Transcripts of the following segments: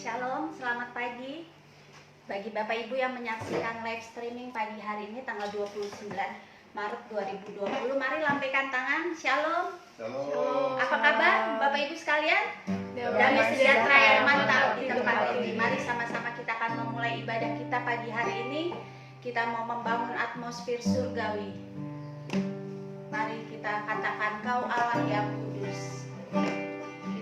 Shalom, selamat pagi bagi Bapak Ibu yang menyaksikan live streaming pagi hari ini tanggal 29 Maret 2020. Mari lambaikan tangan. Shalom. Shalom. Apa kabar Bapak Ibu sekalian? Damai sejahtera yang mantap di tempat ini. Mari sama-sama kita akan memulai ibadah kita pagi hari ini. Kita mau membangun atmosfer surgawi. Mari kita katakan, Kau Allah yang kudus.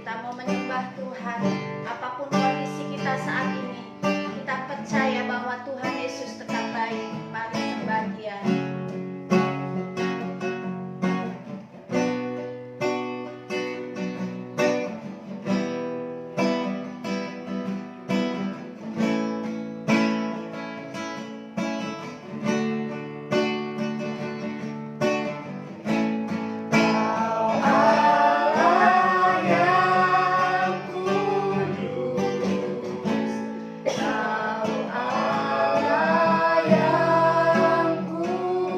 Kita mau menyembah Tuhan. Apapun kondisi kita saat ini, kita percaya bahwa Tuhan Yesus tetap baik. Mari sembah Dia. Kau Allah yang kudus.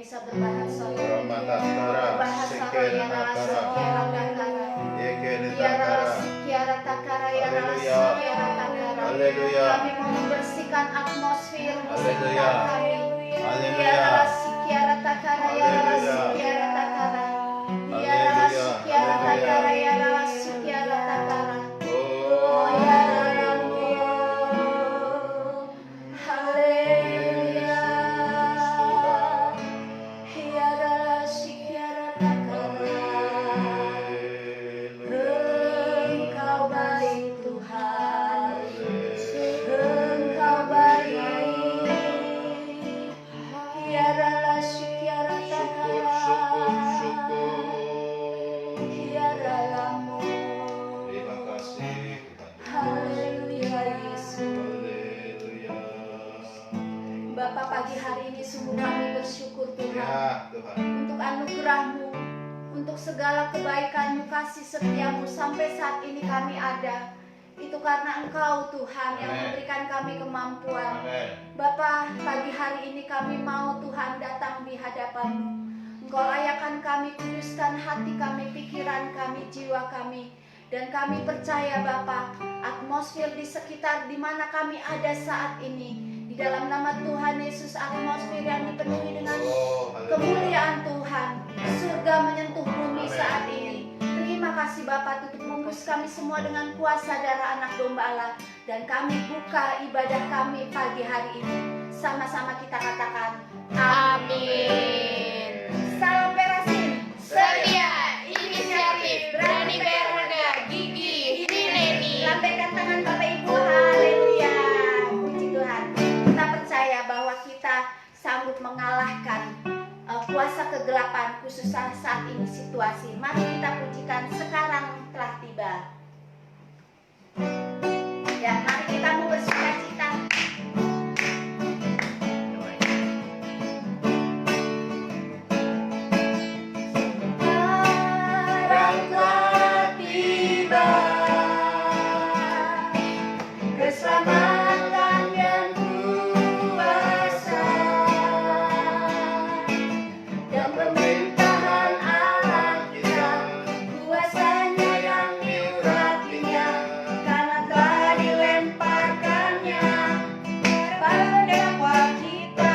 bisa berbahasa Ramatantara, bahasa Sekena Royana Nakara, Sikiara Takara Ekene Yara Takara. Sikiara Takara Yara Haleluya. Sikiara Takara. Haleluya. Kami mau membersihkan atmosfer di Haleluya. sekitar kami. Haleluya. Yara Sikiara Takara Yara Haleluya. Sikiara Takara Yara Haleluya. Sikiara Takara Haleluya. Yara Sikiara Takara. Oh, Yara Haleluya. Yara Sikiara Takara. Engkau baik Tuhan, Engkau baik. Yara Sikiara Takara. Yara Lamu. terima kasih Tuhan. Haleluya Yesus. Haleluya. Bapak, pagi hari ini sungguh kami bersyukur Tuhan Ya Tuhan. untuk anugerah-Mu, untuk segala kebaikan-Mu, kasih setia-Mu sampai saat ini kami ada. Itu karena Engkau Tuhan yang Amen. memberikan kami kemampuan. Amin. Bapak, pagi hari ini kami mau Tuhan datang di hadapan-Mu. Engkau layakan kami, kuduskan hati kami, pikiran kami, jiwa kami. Dan kami percaya Bapak, atmosfer di sekitar di mana kami ada saat ini, di dalam nama Tuhan Yesus, atmosfer yang dipenuhi dengan Oh, haleluya. kemuliaan Tuhan, surga menyentuh bumi Amin. saat ini. Terima kasih Bapak, tutup membus kami semua dengan kuasa darah anak domba Allah. Dan kami buka ibadah kami pagi hari ini. Sama-sama kita katakan amin. Salam Perasin, setia, inisiatif, berani berharga, gigi, ini Neni. Lambaikan tangan Bapak Ibu, haleluya. Puji Tuhan. Kita percaya bahwa kita sanggup mengalahkan kuasa kegelapan, khususnya saat ini situasi. Mari kita pujikan, sekarang telah tiba. Ya, mari kita mau bersukacita. Sekarang telah tiba keselamatan yang kuasa dan pemerintahan Allah kita, kuasanya yang diurapinya, karena telah dilemparkannya para pendakwa kita.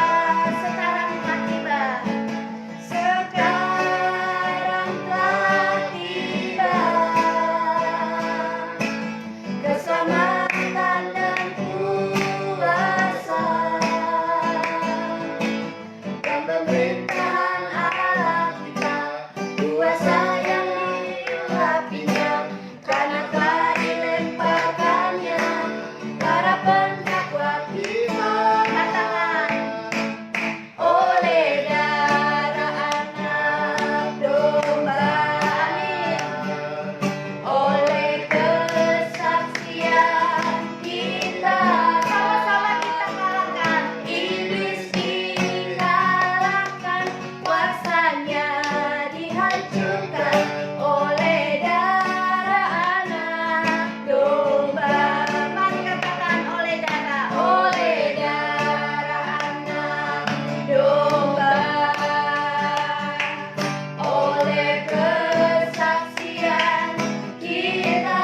Sekarang telah tiba, sekarang telah tiba keselamatan dan kuasa dan pemerintahan Allah kita, kuasa yang diurapinya, karena telah dilemparkannya para pendakwa kita. Katakan, oleh darah anak domba, amin. Oleh kesaksian kita, sama-sama kita kalahkan iblis, dikalahkan kuasanya, dihancurkan oleh darah anak domba. Mari katakan, oleh darah anak domba, oleh kesaksian kita.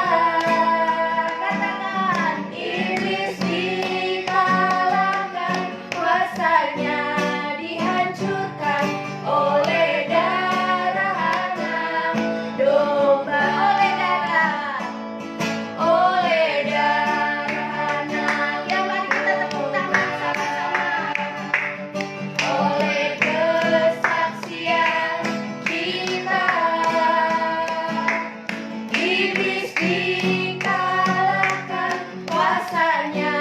Katakan, iblis dikalahkan, kuasanya dihancurkan oleh darah anak domba. Oleh darah anak. Ya, mari kita tepuk tangan sama-sama. Oleh kesaksian kita, iblis dikalahkan, kuasanya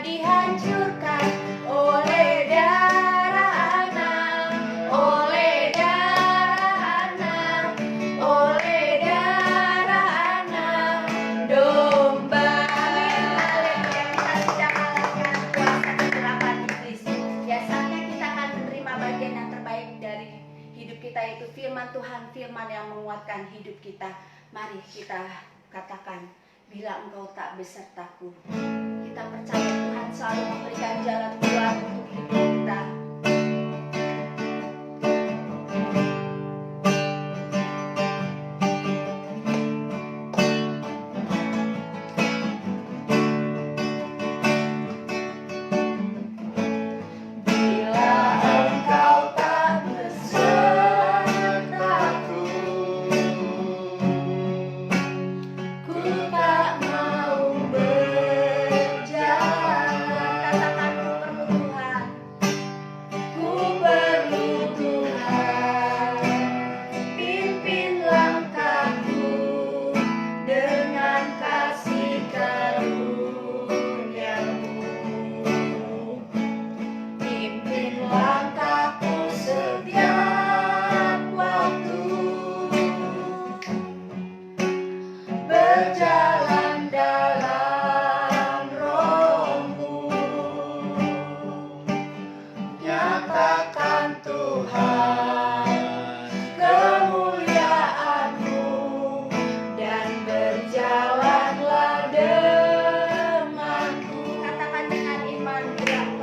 dihancurkan oleh darah anak, oleh darah anak, oleh darah anak domba. Haleluya, kita sudah kalahkan kuasa kegelapan iblis. Ya, saatnya kita akan menerima bagian yang terbaik dari hidup kita, yaitu firman Tuhan, firman yang menguatkan hidup kita. Mari kita katakan, bila Engkau tak besertaku. Kita percaya Tuhan selalu memberikan jalan keluar untuk hidup kita.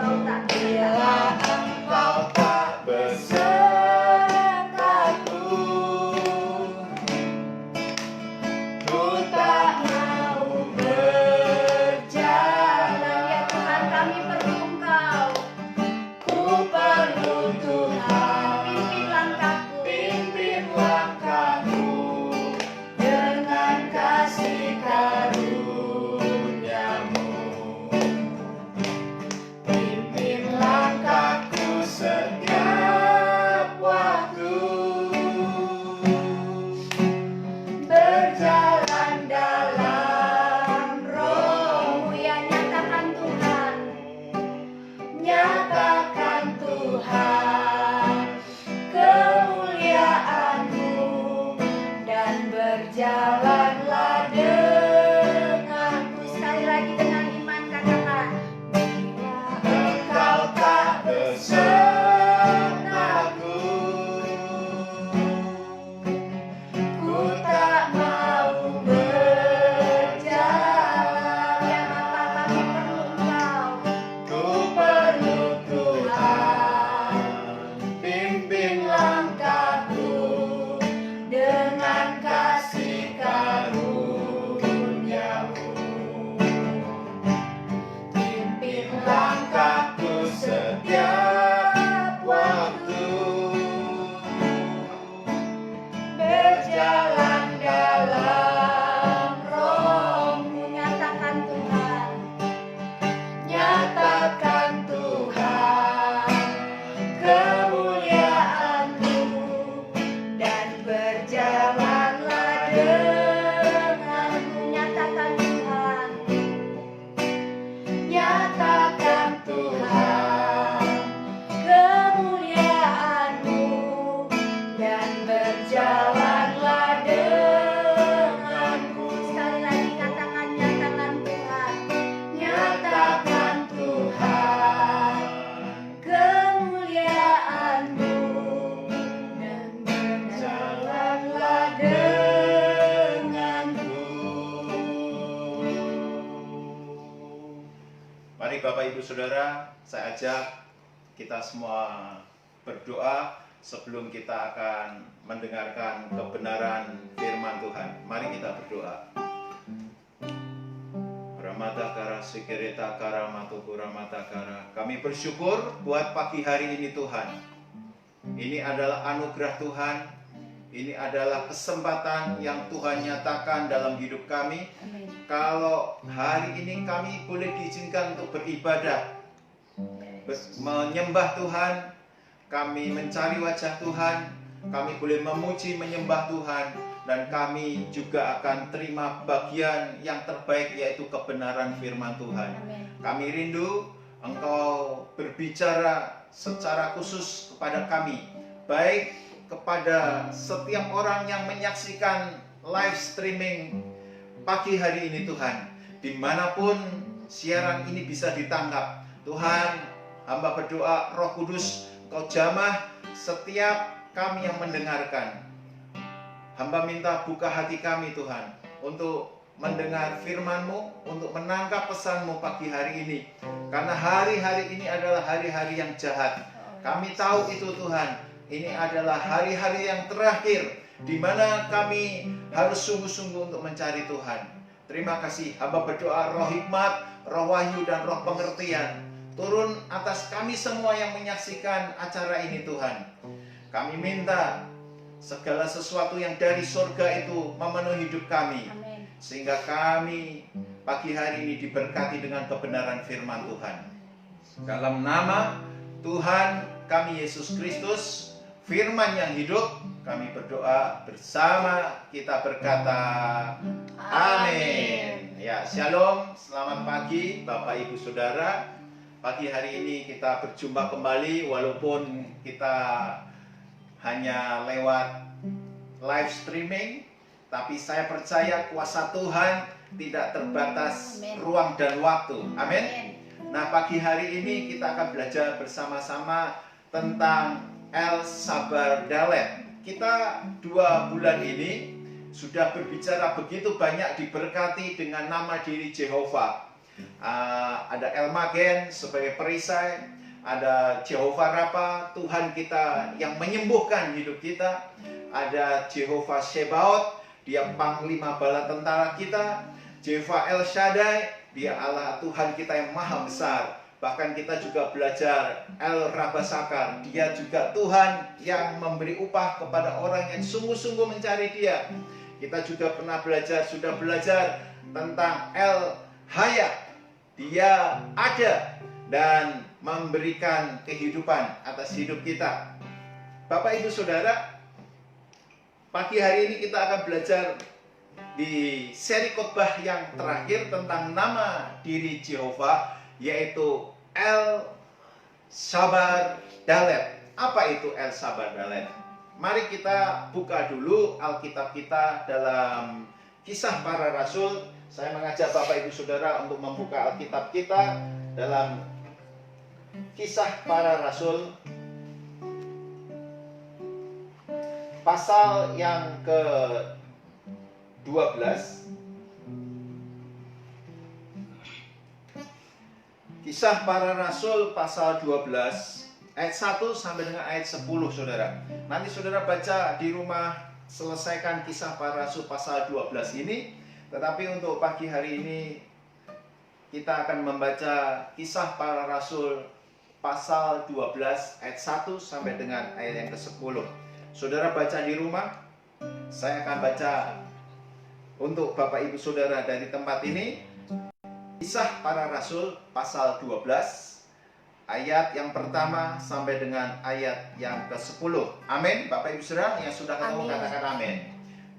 engkau tak Bila engkau tak besertaku, ku tak mau berjalan. Ya Tuhan, kami perlu engkau. Ku perlu Tuhan, Pimpin langkahku. pimpin langkahku dengan kasih karunia-Mu. Pimpin langkahku setiap waktu, berjalan dalam Roh-Mu. Ya nyatakan Tuhan. Nyatakan Tuhan kemuliaan-Mu, dan berjalanlah denganku. Sekali lagi dengan iman katakan. Bila engkau tak besertaku, ku tak mau berjalan. Ya Bapa, kami perlu engkau. Ku perlu Tuhan, pimpin langkahku dengan kasih karunia-Mu. Pimpin langkahku setiap waktu, berjalan dalam Roh-Mu. Nyatakan Tuhan. Nyatakan Tuhan kemuliaan-Mu, dan berjalanlah denganku. Nyatakan Tuhan. Nyatakan Tuhan kemuliaan-Mu, dan berjalanlah denganku. Sekali lagi katakan nyatakan Tuhan. Nyatakan Tuhan kemuliaan-Mu, dan berjalanlah denganku. Mari Bapak Ibu Saudara, saya ajak kita semua berdoa sebelum kita akan mendengarkan kebenaran firman Tuhan. Mari kita berdoa. Ramatakara sekereta kara matuku ramatakara. Kami bersyukur buat pagi hari ini Tuhan. Ini adalah anugerah Tuhan. Ini adalah kesempatan yang Tuhan nyatakan dalam hidup kami. Amin. Kalau hari ini kami boleh diizinkan untuk beribadah, menyembah Tuhan, kami mencari wajah Tuhan, kami boleh memuji menyembah Tuhan, dan kami juga akan terima bagian yang terbaik, yaitu kebenaran firman Tuhan. Amin. Kami rindu Engkau berbicara secara khusus kepada kami, baik kepada setiap orang yang menyaksikan live streaming pagi hari ini Tuhan, dimanapun siaran ini bisa ditangkap. Tuhan, hamba berdoa Roh Kudus Engkau jamah setiap kami yang mendengarkan. Hamba minta buka hati kami Tuhan, untuk mendengar firman-Mu, untuk menangkap pesan-Mu pagi hari ini. Karena hari-hari ini adalah hari-hari yang jahat. Kami tahu itu Tuhan. Ini adalah hari-hari yang terakhir, di mana kami harus sungguh-sungguh untuk mencari Tuhan. Terima kasih, hamba berdoa roh hikmat, roh wahyu, dan roh pengertian turun atas kami semua yang menyaksikan acara ini Tuhan. Kami minta segala sesuatu yang dari surga itu memenuhi hidup kami. Amin. Sehingga kami pagi hari ini diberkati dengan kebenaran firman Tuhan. Dalam nama Tuhan kami Yesus Kristus, firman yang hidup, kami berdoa bersama, kita berkata amin. Ya, shalom, selamat pagi Bapak Ibu Saudara. Pagi hari ini kita berjumpa kembali, walaupun kita hanya lewat live streaming, tapi saya percaya kuasa Tuhan tidak terbatas Amin. ruang dan waktu. Amin. Amin. Nah, pagi hari ini kita akan belajar bersama-sama tentang El Sabar Dalet. Kita 2 bulan ini sudah berbicara begitu banyak diberkati dengan nama diri Jehovah. Ada El Magen sebagai perisai, ada Jehovah Rafa, Tuhan kita yang menyembuhkan hidup kita. Ada Jehovah Shebaot, Dia panglima bala tentara kita. Jehovah El Shaddai, Dia Allah Tuhan kita yang maha besar. Bahkan kita juga belajar El Rabasakar, Dia juga Tuhan yang memberi upah kepada orang yang sungguh-sungguh mencari Dia. Kita juga sudah belajar tentang El Hayat, Dia ada dan memberikan kehidupan atas hidup kita. Bapak Ibu Saudara, pagi hari ini kita akan belajar di seri khotbah yang terakhir tentang nama diri Jehovah, yaitu El Sabar Dalet. Apa itu El Sabar Dalet? Mari kita buka dulu Alkitab kita dalam Kisah Para Rasul. Saya mengajak Bapak Ibu Saudara untuk membuka Alkitab kita dalam Kisah Para Rasul pasal yang ke-12. Kisah Para Rasul pasal 12 ayat 1 sampai dengan ayat 10, Saudara. Nanti Saudara baca di rumah, selesaikan Kisah Para Rasul pasal 12 ini. Tetapi untuk pagi hari ini kita akan membaca Kisah Para Rasul pasal 12 ayat 1 sampai dengan ayat yang ke-10. Saudara baca di rumah, saya akan baca untuk Bapak Ibu Saudara dari tempat ini. Kisah Para Rasul pasal 12 ayat yang pertama sampai dengan ayat yang ke-10. Amin. Bapak Ibu Saudara yang sudah ketemu, katakan amin.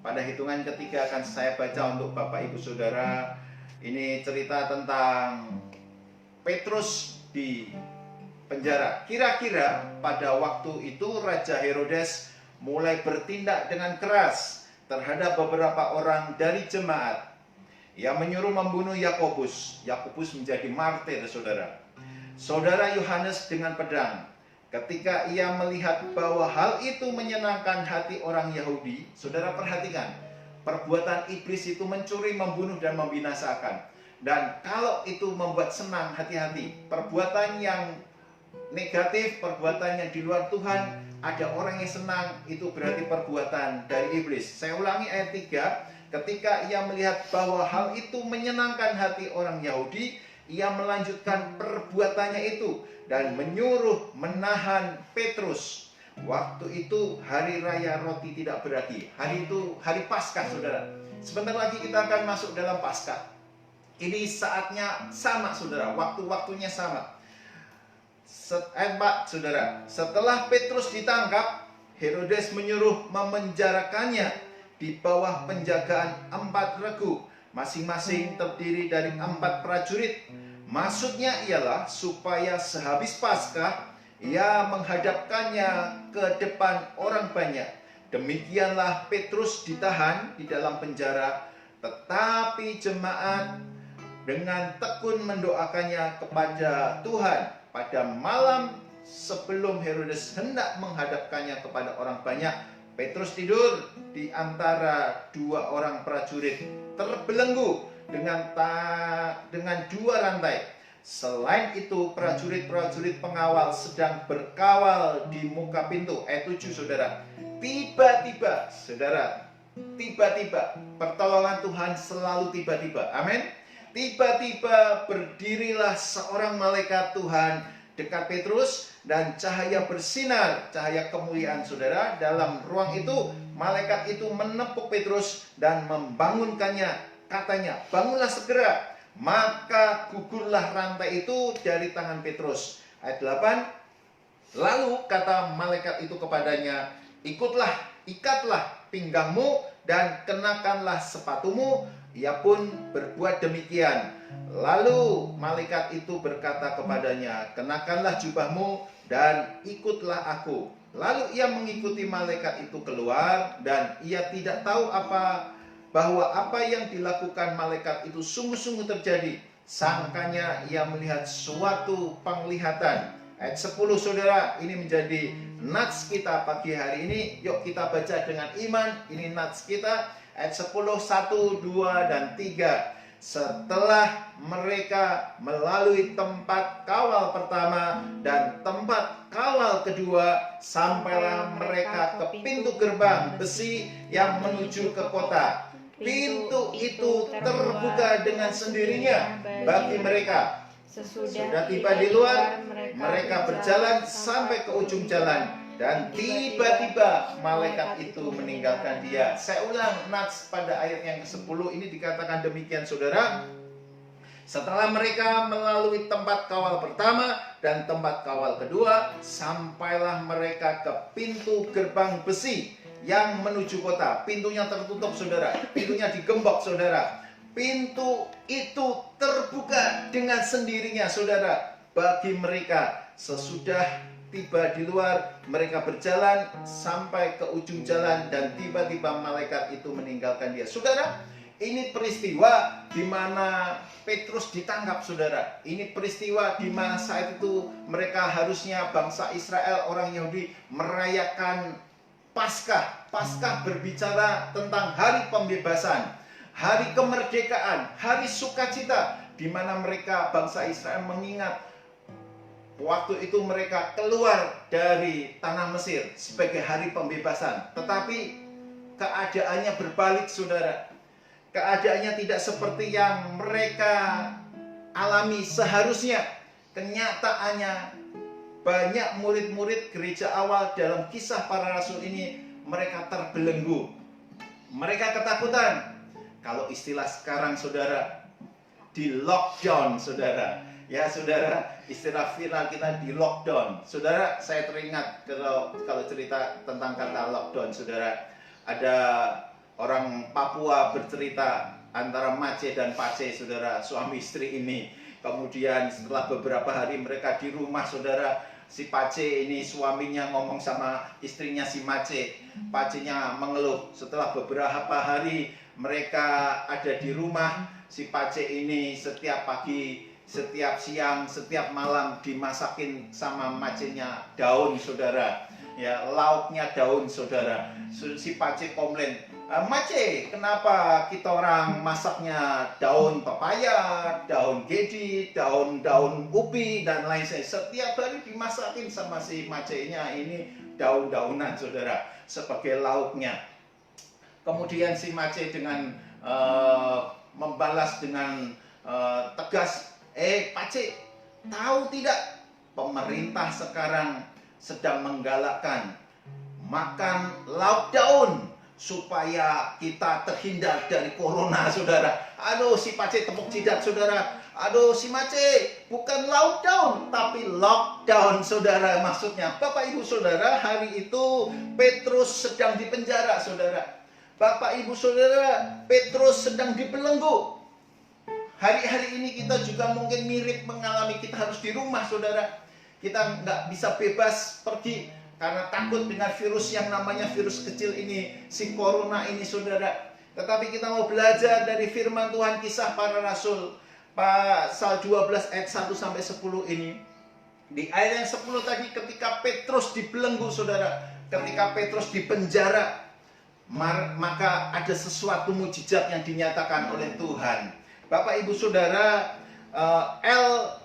Pada hitungan ketiga akan saya baca untuk Bapak Ibu Saudara. Ini cerita tentang Petrus di penjara. Kira-kira pada waktu itu Raja Herodes mulai bertindak dengan keras terhadap beberapa orang dari jemaat. Ia menyuruh membunuh Yakobus. Yakobus menjadi martir, Saudara. Saudara Yohanes dengan pedang. Ketika ia melihat bahwa hal itu menyenangkan hati orang Yahudi, Saudara perhatikan, perbuatan iblis itu mencuri, membunuh, dan membinasakan. Dan kalau itu membuat senang, hati-hati. Perbuatan yang negatif, perbuatan yang di luar Tuhan, ada orang yang senang, itu berarti perbuatan dari iblis. Saya ulangi ayat 3. Ketika ia melihat bahwa hal itu menyenangkan hati orang Yahudi, ia melanjutkan perbuatannya itu dan menyuruh menahan Petrus. Waktu itu hari raya roti tidak beragi. Hari itu hari Paskah, Saudara. Sebentar lagi kita akan masuk dalam Paskah. Ini saatnya sama, Saudara. Waktu-waktunya sama. Ayat 4, Saudara. Setelah Petrus ditangkap, Herodes menyuruh memenjarakannya di bawah penjagaan 4 regu, masing-masing terdiri dari 4 prajurit. Maksudnya ialah supaya sehabis Paskah ia menghadapkannya ke depan orang banyak. Demikianlah Petrus ditahan di dalam penjara, tetapi jemaat dengan tekun mendoakannya kepada Tuhan. Pada malam sebelum Herodes hendak menghadapkannya kepada orang banyak, Petrus tidur di antara 2 orang prajurit, terbelenggu dengan 2 rantai. Selain itu, prajurit-prajurit pengawal sedang berkawal di muka pintu. Ayat 7, Saudara. Tiba-tiba, Saudara, tiba-tiba, pertolongan Tuhan selalu tiba-tiba. Amin. Tiba-tiba berdirilah seorang malaikat Tuhan dekat Petrus, dan cahaya bersinar, cahaya kemuliaan, Saudara. Dalam ruang itu, malaikat itu menepuk Petrus dan membangunkannya. Katanya, bangunlah segera. Maka gugurlah rantai itu dari tangan Petrus. Ayat 8. Lalu kata malaikat itu kepadanya, ikatlah pinggangmu dan kenakanlah sepatumu. Ia pun berbuat demikian. Lalu malaikat itu berkata kepadanya, kenakanlah jubahmu dan ikutlah aku. Lalu ia mengikuti malaikat itu keluar, dan ia tidak tahu bahwa apa yang dilakukan malaikat itu sungguh-sungguh terjadi. Sangkanya ia melihat suatu penglihatan. Ayat 10, Saudara, ini menjadi nats kita pagi hari ini. Yuk kita baca dengan iman. Ini nats kita. Ayat 10, 1, 2, dan 3. Setelah mereka melalui tempat kawal pertama dan tempat kawal kedua, sampailah mereka ke pintu gerbang besi yang menuju ke kota. Pintu itu terbuka dengan sendirinya bagi mereka. Sudah tiba di luar, mereka berjalan sampai ke ujung jalan, dan tiba-tiba malaikat itu meninggalkan dia. Saya ulang nats pada ayat yang ke-10 ini dikatakan demikian, saudara. Setelah mereka melalui tempat kawal pertama dan tempat kawal kedua, sampailah mereka ke pintu gerbang besi yang menuju kota. Pintunya tertutup, saudara. Pintunya digembok, saudara. Pintu itu terbuka dengan sendirinya, saudara, bagi mereka. Sesudah tiba di luar, mereka berjalan sampai ke ujung jalan, dan tiba-tiba malaikat itu meninggalkan dia. Saudara, ini peristiwa di mana Petrus ditangkap, saudara. Ini peristiwa di mana saat itu mereka harusnya bangsa Israel, orang Yahudi, merayakan Paskah. Paskah berbicara tentang hari pembebasan, hari kemerdekaan, hari sukacita, di mana mereka bangsa Israel mengingat waktu itu mereka keluar dari tanah Mesir sebagai hari pembebasan. Tetapi keadaannya berbalik, saudara. Keadaannya tidak seperti yang mereka alami seharusnya. Kenyataannya banyak murid-murid gereja awal dalam Kisah Para Rasul ini, mereka terbelenggu. Mereka ketakutan. Kalau istilah sekarang, saudara, di lockdown, saudara. Ya, saudara, istilah viral kita di lockdown. Saudara, saya teringat kalau cerita tentang kata lockdown, saudara. Ada orang Papua bercerita antara Mace dan Pace, saudara, suami istri ini. Kemudian setelah beberapa hari mereka di rumah, saudara, si Pace ini suaminya ngomong sama istrinya si Mace. Pacenya mengeluh. Setelah beberapa hari mereka ada di rumah, si Pace ini setiap pagi, setiap siang, setiap malam dimasakin sama Macenya daun, saudara. Ya, lauknya daun, saudara. Si Pace komplain, Mace, kenapa kita orang masaknya daun pepaya, daun gedi, daun-daun ubi, dan lain sebagainya. Setiap hari dimasakin sama si Macenya ini daun-daunan, saudara, sebagai lauknya. Kemudian si Mace dengan membalas dengan tegas, Pace, tahu tidak pemerintah sekarang sedang menggalakkan makan lauk daun supaya kita terhindar dari corona, saudara. Aduh, si Pace tepuk jidat, saudara. Aduh, si Mace, bukan lauk daun, tapi lockdown, saudara. Maksudnya, Bapak Ibu Saudara, hari itu Petrus sedang dipenjara, saudara. Bapak Ibu Saudara, Petrus sedang dibelenggu. Hari-hari ini kita juga mungkin mirip mengalami, kita harus di rumah, saudara. Kita nggak bisa bebas pergi karena takut dengan virus yang namanya virus kecil ini, si corona ini, saudara. Tetapi kita mau belajar dari firman Tuhan, Kisah Para Rasul pasal 12 ayat 1-10 ini. Di ayat yang 10 tadi, ketika Petrus dibelenggu, saudara, ketika Petrus dipenjara, maka ada sesuatu mujizat yang dinyatakan oleh Tuhan. Bapak Ibu Saudara, El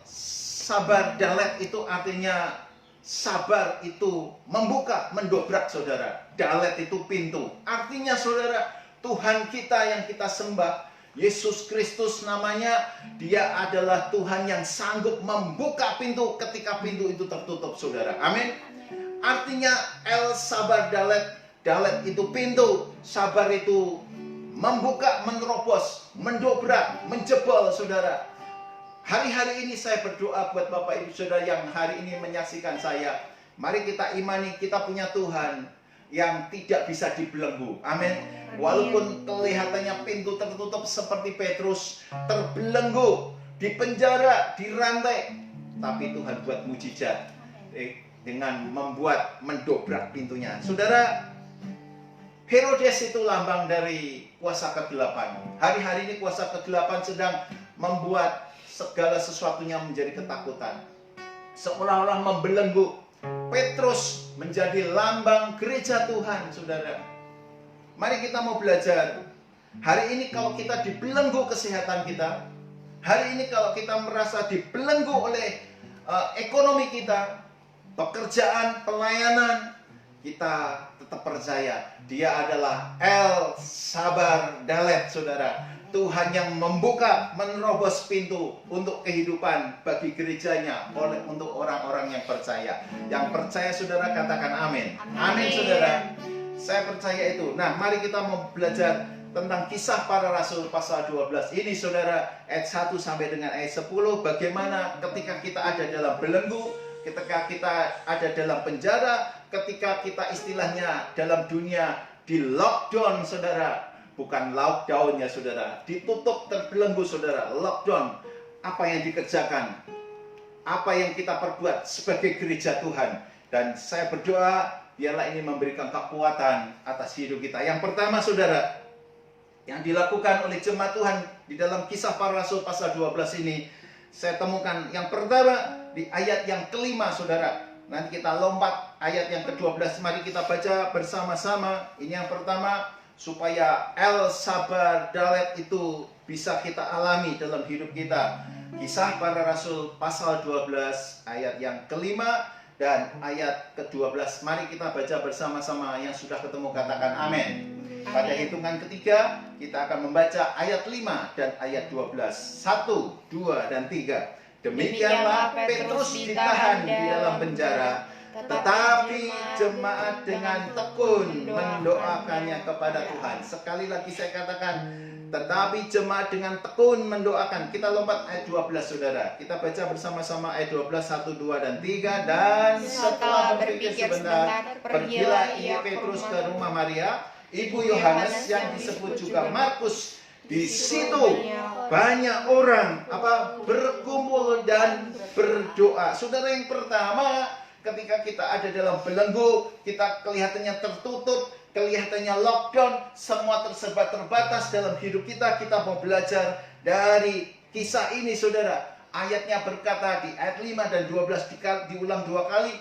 Sabar Dalet itu artinya sabar itu membuka, mendobrak, saudara. Dalet itu pintu. Artinya, saudara, Tuhan kita yang kita sembah, Yesus Kristus namanya, dia adalah Tuhan yang sanggup membuka pintu ketika pintu itu tertutup, saudara. Amin. Artinya El Sabar Dalet, Dalet itu pintu, sabar itu membuka, menerobos, mendobrak, menjebol, saudara. Hari-hari ini saya berdoa buat Bapak Ibu Saudara yang hari ini menyaksikan saya. Mari kita imani, kita punya Tuhan yang tidak bisa dibelenggu. Amin. Walaupun kelihatannya pintu tertutup seperti Petrus, terbelenggu, dipenjara, dirantai, tapi Tuhan buat mujizat dengan membuat mendobrak pintunya. Saudara, Herodes itu lambang dari kuasa kegelapan. Hari-hari ini kuasa kegelapan sedang membuat segala sesuatunya menjadi ketakutan, seolah-olah membelenggu. Petrus menjadi lambang gereja Tuhan, saudara. Mari kita mau belajar. Hari ini kalau kita dibelenggu kesehatan kita, hari ini kalau kita merasa dibelenggu oleh ekonomi kita, pekerjaan, pelayanan, kita tetap percaya Dia adalah El Sabar Dalet, saudara. Tuhan yang membuka, menerobos pintu untuk kehidupan bagi gerejanya, untuk orang-orang yang percaya. Yang percaya, saudara, katakan amin. Amin, saudara. Saya percaya itu. Nah, mari kita mau belajar tentang Kisah Para Rasul pasal 12 ini, saudara, ayat 1 sampai dengan ayat 10. Bagaimana ketika kita ada dalam belenggu, ketika kita ada dalam penjara, ketika kita istilahnya dalam dunia di lockdown, saudara. Bukan lockdown ya, saudara. Ditutup, terbelenggu, saudara. Lockdown. Apa yang dikerjakan? Apa yang kita perbuat sebagai gereja Tuhan? Dan saya berdoa, biarlah ini memberikan kekuatan atas hidup kita. Yang pertama, saudara, yang dilakukan oleh jemaat Tuhan di dalam Kisah Para Rasul pasal 12 ini, saya temukan yang pertama di ayat yang kelima, saudara. Nanti kita lompat ayat yang ke-12. Mari kita baca bersama-sama. Ini yang pertama, supaya El Sabar Dalet itu bisa kita alami dalam hidup kita. Kisah Para Rasul pasal 12 ayat yang kelima dan ayat ke-12. Mari kita baca bersama-sama. Yang sudah ketemu katakan amin. Pada hitungan ketiga kita akan membaca ayat 5 dan ayat 12. 1, 2, dan 3. Demikianlah Petrus ditahan di dalam penjara, tetapi jemaat dengan tekun mendoakannya kepada Tuhan. Sekali lagi saya katakan, tetapi jemaat dengan tekun mendoakan. Kita lompat ayat 12, saudara. Kita baca bersama-sama ayat 12, 1, 2, dan 3. Dan setelah berpikir sebentar, pergilah ia Petrus ke rumah Maria, ibu Yohanes yang disebut juga Markus. Di situ banyak orang berkumpul dan berdoa. Saudara, yang pertama, ketika kita ada dalam belenggu, kita kelihatannya tertutup, kelihatannya lockdown, semua tersebar terbatas dalam hidup kita. Kita mau belajar dari kisah ini, saudara. Ayatnya berkata di ayat 5 dan 12 diulang 2 kali,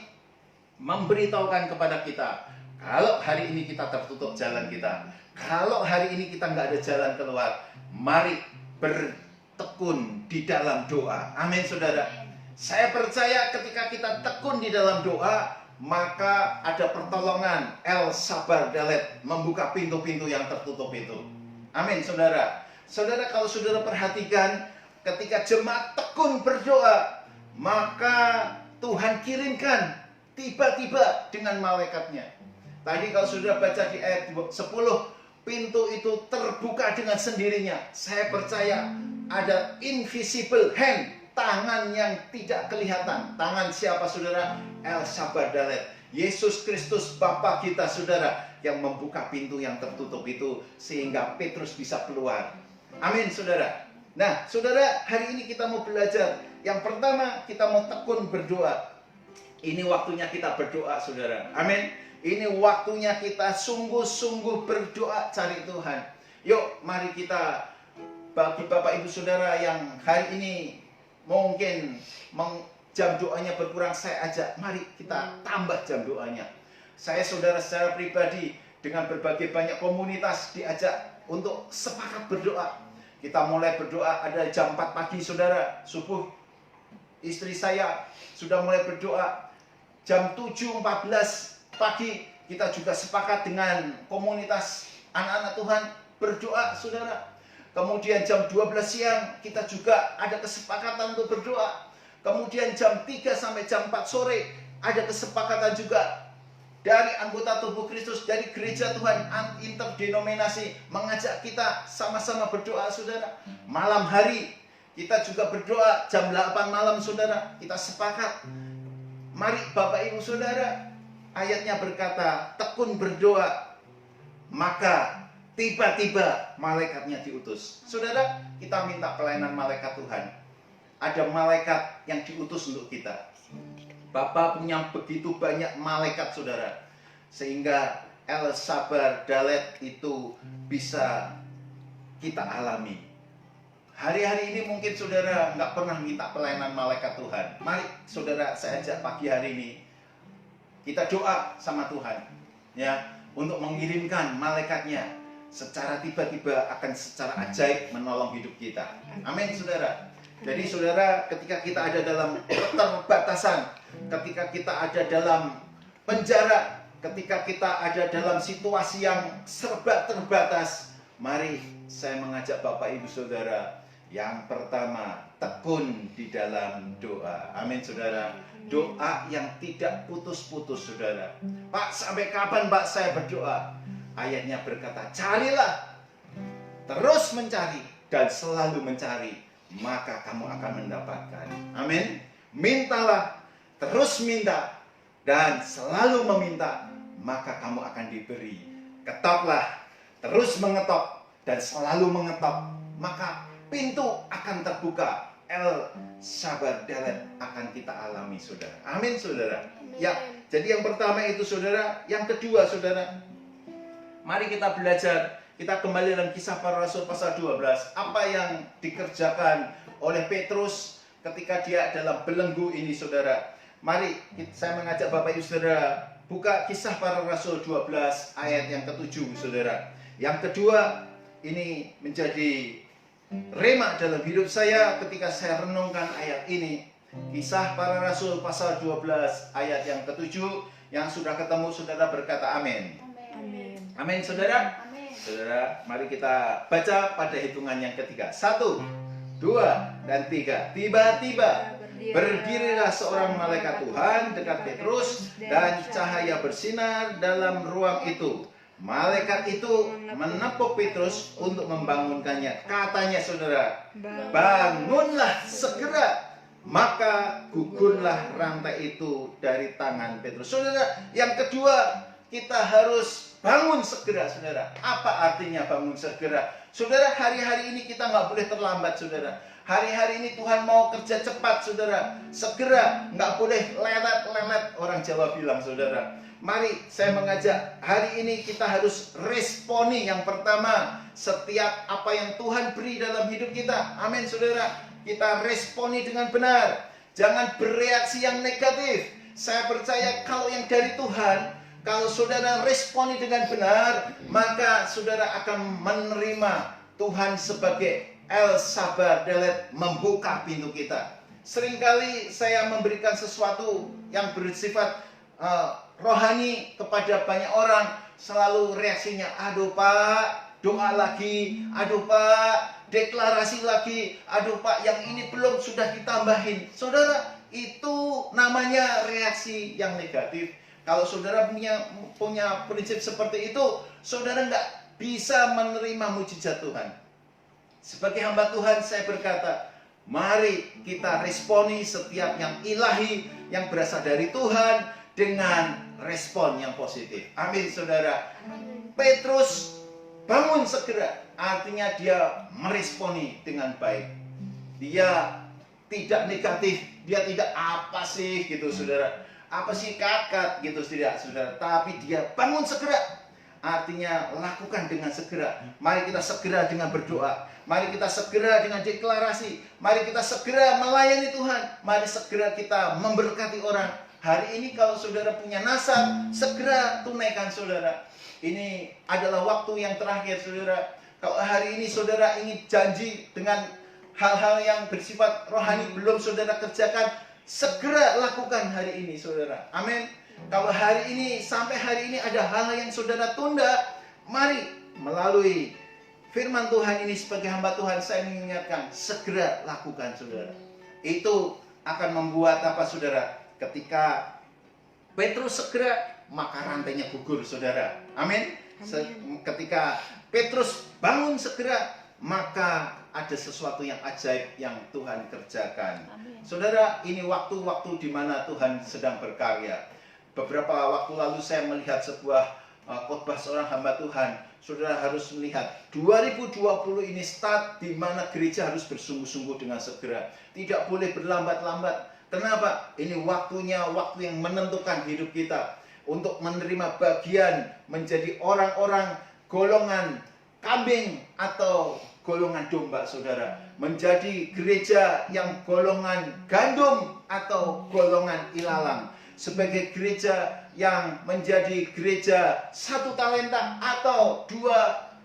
memberitahukan kepada kita, kalau hari ini kita tertutup jalan kita, kalau hari ini kita nggak ada jalan keluar, mari bertekun di dalam doa. Amin, saudara. Saya percaya ketika kita tekun di dalam doa, maka ada pertolongan El Sabar Dalet membuka pintu-pintu yang tertutup itu. Amin, saudara. Saudara, kalau saudara perhatikan, ketika jemaat tekun berdoa, maka Tuhan kirimkan tiba-tiba dengan malaikatnya. Tadi kalau saudara baca di ayat 10, pintu itu terbuka dengan sendirinya. Saya percaya ada invisible hand, tangan yang tidak kelihatan. Tangan siapa, saudara? El Sabar Dalet, Yesus Kristus Bapa kita, saudara, yang membuka pintu yang tertutup itu sehingga Petrus bisa keluar. Amin, saudara. Nah, saudara, hari ini kita mau belajar. Yang pertama, kita mau tekun berdoa. Ini waktunya kita berdoa, saudara. Amin. Ini waktunya kita sungguh-sungguh berdoa cari Tuhan. Yuk, mari kita, bagi Bapak Ibu Saudara yang hari ini mungkin jam doanya berkurang, saya ajak, mari kita tambah jam doanya. Saya, saudara, secara pribadi dengan berbagai banyak komunitas diajak untuk sepakat berdoa. Kita mulai berdoa ada jam 4 pagi, saudara, subuh. Istri saya sudah mulai berdoa. Jam 7.14 pagi kita juga sepakat dengan komunitas anak-anak Tuhan berdoa, saudara. Kemudian jam 12 siang kita juga ada kesepakatan untuk berdoa. Kemudian jam 3 sampai jam 4 sore ada kesepakatan juga dari anggota tubuh Kristus, dari gereja Tuhan interdenominasi, mengajak kita sama-sama berdoa, saudara. Malam hari kita juga berdoa jam 8 malam, saudara. Kita sepakat. Mari Bapak Ibu Saudara, ayatnya berkata, tekun berdoa, maka tiba-tiba malaikatnya diutus. Saudara, kita minta pelayanan malaikat Tuhan. Ada malaikat yang diutus untuk kita. Bapa punya begitu banyak malaikat, saudara, sehingga El Sabar Dalet itu bisa kita alami. Hari-hari ini mungkin saudara nggak pernah minta pelayanan malaikat Tuhan. Mari saudara, saya ajak pagi hari ini kita doa sama Tuhan, ya, untuk mengirimkan malaikatnya. secara tiba-tiba akan secara ajaib menolong hidup kita. Amin, saudara. Jadi saudara, ketika kita ada dalam keterbatasan, ketika kita ada dalam penjara, ketika kita ada dalam situasi yang serba terbatas, mari saya mengajak Bapak Ibu Saudara, yang pertama, tekun di dalam doa. Amin, saudara. Doa yang tidak putus-putus, saudara. Pak, sampai kapan Pak saya berdoa? Ayatnya berkata, carilah, terus mencari, dan selalu mencari, maka kamu akan mendapatkan. Amin. Mintalah, terus minta, dan selalu meminta, maka kamu akan diberi. Ketoklah, terus mengetok, dan selalu mengetok, maka pintu akan terbuka. El Sabar Dalet akan kita alami, saudara. Amin, saudara. Ya, jadi yang pertama itu, saudara. Yang kedua, saudara, mari kita belajar. Kita kembali dalam Kisah Para Rasul pasal 12. Apa yang dikerjakan oleh Petrus ketika dia dalam belenggu ini, saudara. Mari saya mengajak Bapak Ibu Saudara buka Kisah Para Rasul 12 ayat yang ke-7, saudara. Yang kedua, ini menjadi rema dalam hidup saya ketika saya renungkan ayat ini. Kisah Para Rasul pasal 12 ayat yang ke-7. Yang sudah ketemu, saudara berkata amin. Amin. Amin, saudara. Amin. Saudara, mari kita baca pada hitungan yang ketiga. 1, 2, dan 3. Tiba-tiba berdirilah seorang malaikat Tuhan dekat Petrus, dan cahaya bersinar dalam ruang itu. Malaikat itu menepuk Petrus untuk membangunkannya. Katanya, saudara, bangunlah segera. Maka gugurlah rantai itu dari tangan Petrus. Saudara, yang kedua, kita harus bangun segera, saudara. Apa artinya bangun segera? Saudara, hari-hari ini kita nggak boleh terlambat, saudara. Hari-hari ini Tuhan mau kerja cepat, saudara. Segera, nggak boleh lelet-lelet, orang Jawa bilang, saudara. Mari saya mengajak, hari ini kita harus responi. Yang pertama, setiap apa yang Tuhan beri dalam hidup kita. Amin, saudara. Kita responi dengan benar. Jangan bereaksi yang negatif. Saya percaya kalau yang dari Tuhan, kalau saudara responi dengan benar, maka saudara akan menerima Tuhan sebagai El Sabar Dalet, membuka pintu kita. Seringkali saya memberikan sesuatu yang bersifat rohani kepada banyak orang, selalu reaksinya, aduh Pak, doa lagi, aduh Pak, deklarasi lagi, aduh Pak, yang ini belum sudah ditambahin. Saudara, itu namanya reaksi yang negatif. Kalau saudara punya prinsip seperti itu, saudara nggak bisa menerima mujizat Tuhan. Sebagai hamba Tuhan, saya berkata, mari kita responi setiap yang ilahi, yang berasal dari Tuhan, dengan respon yang positif. Amin, saudara. Petrus bangun segera, artinya dia meresponi dengan baik. Dia tidak negatif, dia tidak apa sih gitu, saudara. Apa sih kakak gitu, tidak, saudara. Tapi dia bangun segera, artinya lakukan dengan segera. Mari kita segera dengan berdoa. Mari kita segera dengan deklarasi. Mari kita segera melayani Tuhan. Mari segera kita memberkati orang. Hari ini kalau saudara punya nasab, segera tunaikan, saudara. Ini adalah waktu yang terakhir, saudara. Kalau hari ini saudara ingin janji dengan hal-hal yang bersifat rohani belum saudara kerjakan, segera lakukan hari ini, saudara. Amin. Kalau hari ini, sampai hari ini ada hal-hal yang saudara tunda, mari melalui firman Tuhan ini sebagai hamba Tuhan, saya mengingatkan, segera lakukan, saudara. Itu akan membuat apa, saudara? Ketika Petrus segera, maka rantainya gugur, saudara. Amin. Ketika Petrus bangun segera, maka ada sesuatu yang ajaib yang Tuhan kerjakan. Amin. Saudara, ini waktu-waktu di mana Tuhan sedang berkarya. Beberapa waktu lalu saya melihat sebuah khotbah seorang hamba Tuhan. Saudara harus melihat 2020 ini start di mana gereja harus bersungguh-sungguh dengan segera. Tidak boleh berlambat-lambat. Kenapa? Ini waktunya, waktu yang menentukan hidup kita untuk menerima bagian menjadi orang-orang golongan kambing atau golongan domba, saudara. Menjadi gereja yang golongan gandum atau golongan ilalang. Sebagai gereja yang menjadi gereja 1 talenta atau 2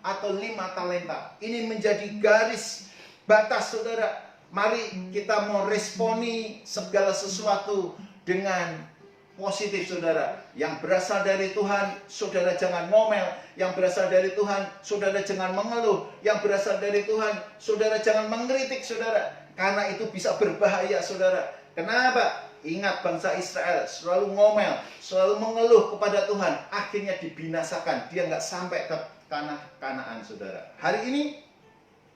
atau 5 talenta. Ini menjadi garis batas saudara. Mari kita mau responi segala sesuatu dengan positif saudara. Yang berasal dari Tuhan, saudara jangan ngomel. Yang berasal dari Tuhan, saudara jangan mengeluh. Yang berasal dari Tuhan, saudara jangan mengkritik saudara. Karena itu bisa berbahaya saudara. Kenapa? Ingat bangsa Israel selalu ngomel, selalu mengeluh kepada Tuhan. Akhirnya dibinasakan. Dia nggak sampai ke tanah Kanaan saudara. Hari ini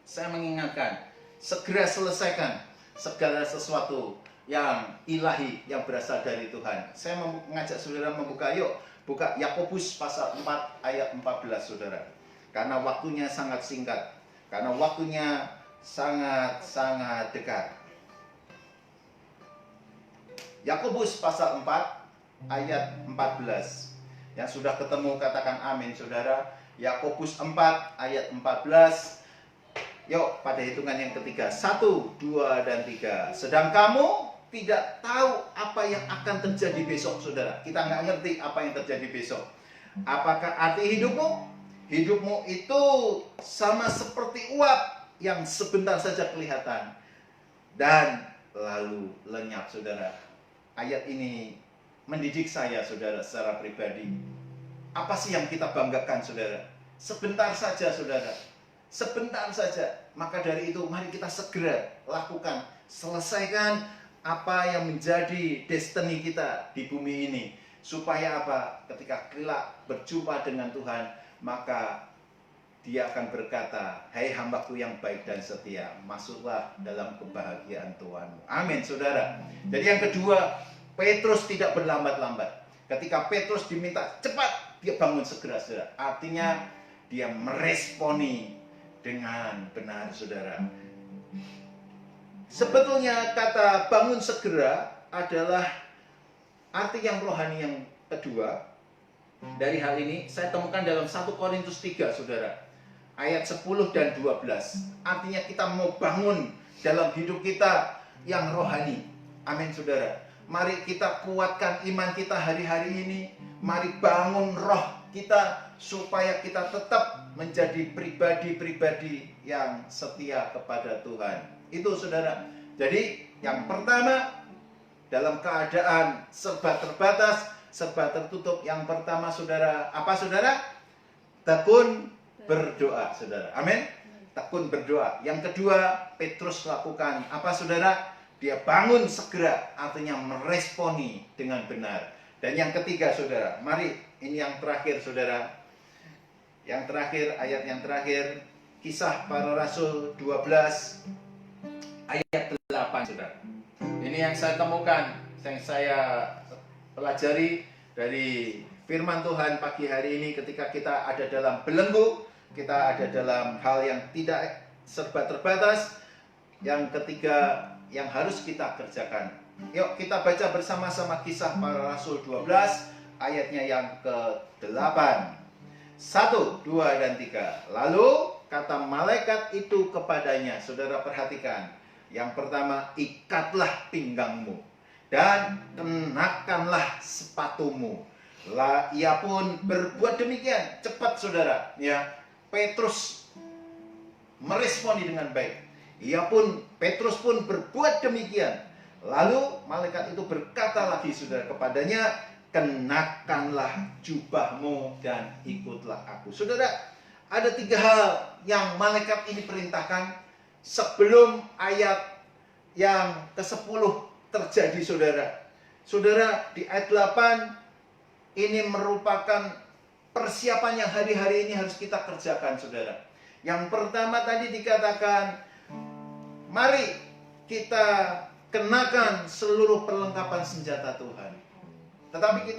saya mengingatkan, segera selesaikan segala sesuatu yang ilahi yang berasal dari Tuhan. Saya mengajak saudara membuka, yuk buka Yakobus pasal 4 ayat 14 saudara. Karena waktunya sangat singkat, karena waktunya sangat dekat. Yakobus pasal 4 ayat 14. Yang sudah ketemu katakan amin saudara. Yakobus 4 ayat 14. Yuk pada hitungan yang ketiga, 1, 2, dan 3. Sedang kamu tidak tahu apa yang akan terjadi besok saudara. Kita nggak ngerti apa yang terjadi besok. Apakah arti hidupmu? Hidupmu itu sama seperti uap yang sebentar saja kelihatan dan lalu lenyap saudara. Ayat ini mendidik saya saudara secara pribadi. Apa sih yang kita banggakan saudara? Sebentar saja saudara. Sebentar saja. Maka dari itu mari kita segera lakukan, selesaikan apa yang menjadi destiny kita di bumi ini. Supaya apa? Ketika kelak berjumpa dengan Tuhan, maka Dia akan berkata, "Hai hambaku yang baik dan setia, masuklah dalam kebahagiaan Tuhanmu." Amin saudara. Jadi yang kedua, Petrus tidak berlambat-lambat. Ketika Petrus diminta cepat, dia bangun segera saudara. Artinya dia meresponi dengan benar saudara. Sebetulnya kata bangun segera adalah arti yang rohani yang kedua. Dari hal ini saya temukan dalam 1 Korintus 3 saudara, ayat 10 dan 12. Artinya kita mau bangun dalam hidup kita yang rohani. Amin saudara. Mari kita kuatkan iman kita hari-hari ini. Mari bangun roh kita supaya kita tetap menjadi pribadi-pribadi yang setia kepada Tuhan. Itu saudara. Jadi yang pertama, dalam keadaan serba terbatas, serba tertutup, yang pertama saudara, apa saudara? Tekun berdoa saudara. Amin. Tekun berdoa. Yang kedua, Petrus lakukan apa saudara? Dia bangun segera, artinya meresponi dengan benar. Dan yang ketiga saudara, mari ini yang terakhir saudara. Yang terakhir, ayat yang terakhir, Kisah Para Rasul 12 ayat 8 saudara. Ini yang saya temukan, yang saya pelajari dari firman Tuhan pagi hari ini. Ketika kita ada dalam belenggu, kita ada dalam hal yang tidak serba terbatas. Yang ketiga yang harus kita kerjakan. Yuk kita baca bersama-sama Kisah Para Rasul 12 ayatnya yang ke-8. 1, 2, dan 3. Lalu kata malaikat itu kepadanya, saudara perhatikan. Yang pertama, ikatlah pinggangmu dan kenakanlah sepatumu. Ia pun berbuat demikian. Cepat saudara, ya. Petrus meresponi dengan baik. Petrus pun berbuat demikian. Lalu malaikat itu berkata lagi saudara kepadanya, kenakanlah jubahmu dan ikutlah aku. Saudara, ada 3 hal yang malaikat ini perintahkan sebelum ayat yang ke-10 terjadi saudara. Saudara, di ayat 8 ini merupakan persiapan yang hari-hari ini harus kita kerjakan saudara. Yang pertama tadi dikatakan, mari kita kenakan seluruh perlengkapan senjata Tuhan. Tetapi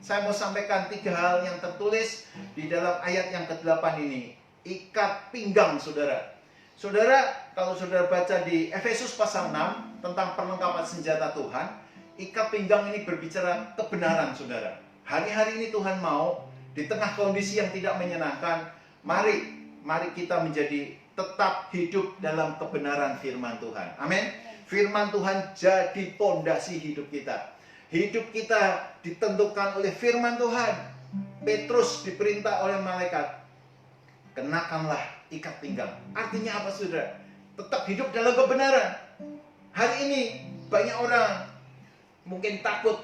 saya mau sampaikan 3 hal yang tertulis di dalam ayat yang ke-8 ini. Ikat pinggang saudara. Saudara, kalau saudara baca di Efesus pasal 6 tentang perlengkapan senjata Tuhan, ikat pinggang ini berbicara kebenaran saudara. Hari-hari ini Tuhan mau di tengah kondisi yang tidak menyenangkan, mari kita menjadi tetap hidup dalam kebenaran firman Tuhan. Amin. Firman Tuhan jadi pondasi hidup kita. Hidup kita ditentukan oleh firman Tuhan. Petrus diperintah oleh malaikat, kenakanlah ikat pinggang. Artinya apa saudara? Tetap hidup dalam kebenaran. Hari ini banyak orang mungkin takut,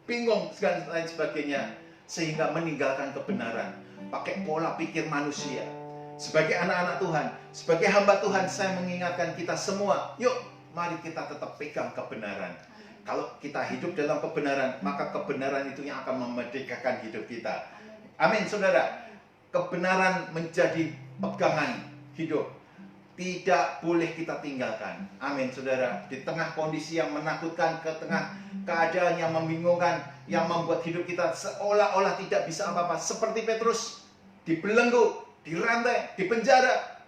bingung, dan lain sebagainya, sehingga meninggalkan kebenaran, pakai pola pikir manusia. Sebagai anak-anak Tuhan, sebagai hamba Tuhan, saya mengingatkan kita semua, yuk mari kita tetap pegang kebenaran. Kalau kita hidup dalam kebenaran, maka kebenaran itu yang akan memerdekakan hidup kita. Amin, saudara. Kebenaran menjadi pegangan hidup, tidak boleh kita tinggalkan. Amin, saudara. Di tengah kondisi yang menakutkan, ke tengah keadaan yang membingungkan, yang membuat hidup kita seolah-olah tidak bisa apa-apa, seperti Petrus dibelenggu, dirantai, dipenjara.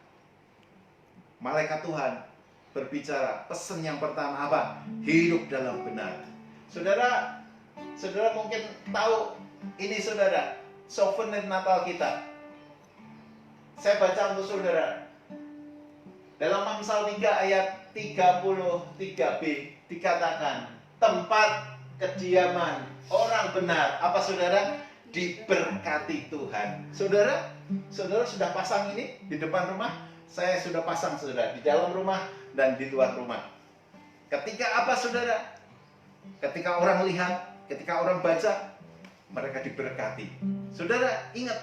Malaikat Tuhan berbicara, pesan yang pertama apa? Hidup dalam benar. Saudara mungkin tahu ini, saudara, souvenir Natal kita. Saya baca untuk saudara. Dalam Amsal 3 ayat 33b dikatakan, tempat kediaman orang benar, apa saudara? Diberkati Tuhan. Saudara sudah pasang ini di depan rumah. Saya sudah pasang, saudara, di dalam rumah dan di luar rumah. Ketika apa, saudara? Ketika orang lihat, ketika orang baca, mereka diberkati. Saudara, ingat,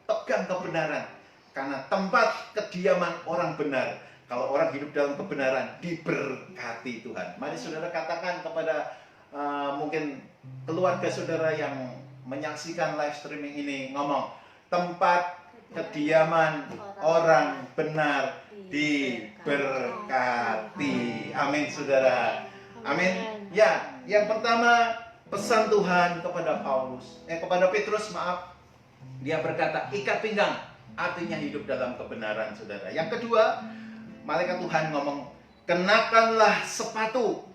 pegang kebenaran. Karena tempat kediaman orang benar. Kalau orang hidup dalam kebenaran, diberkati Tuhan. Mari saudara katakan kepada mungkin keluarga saudara yang menyaksikan live streaming ini, ngomong, tempat kediaman orang benar diberkati. Amin, saudara. Amin. Ya, yang pertama, pesan Tuhan kepada kepada Petrus, maaf. Dia berkata, ikat pinggang, artinya hidup dalam kebenaran, saudara. Yang kedua, malaikat Tuhan ngomong, kenakanlah sepatu.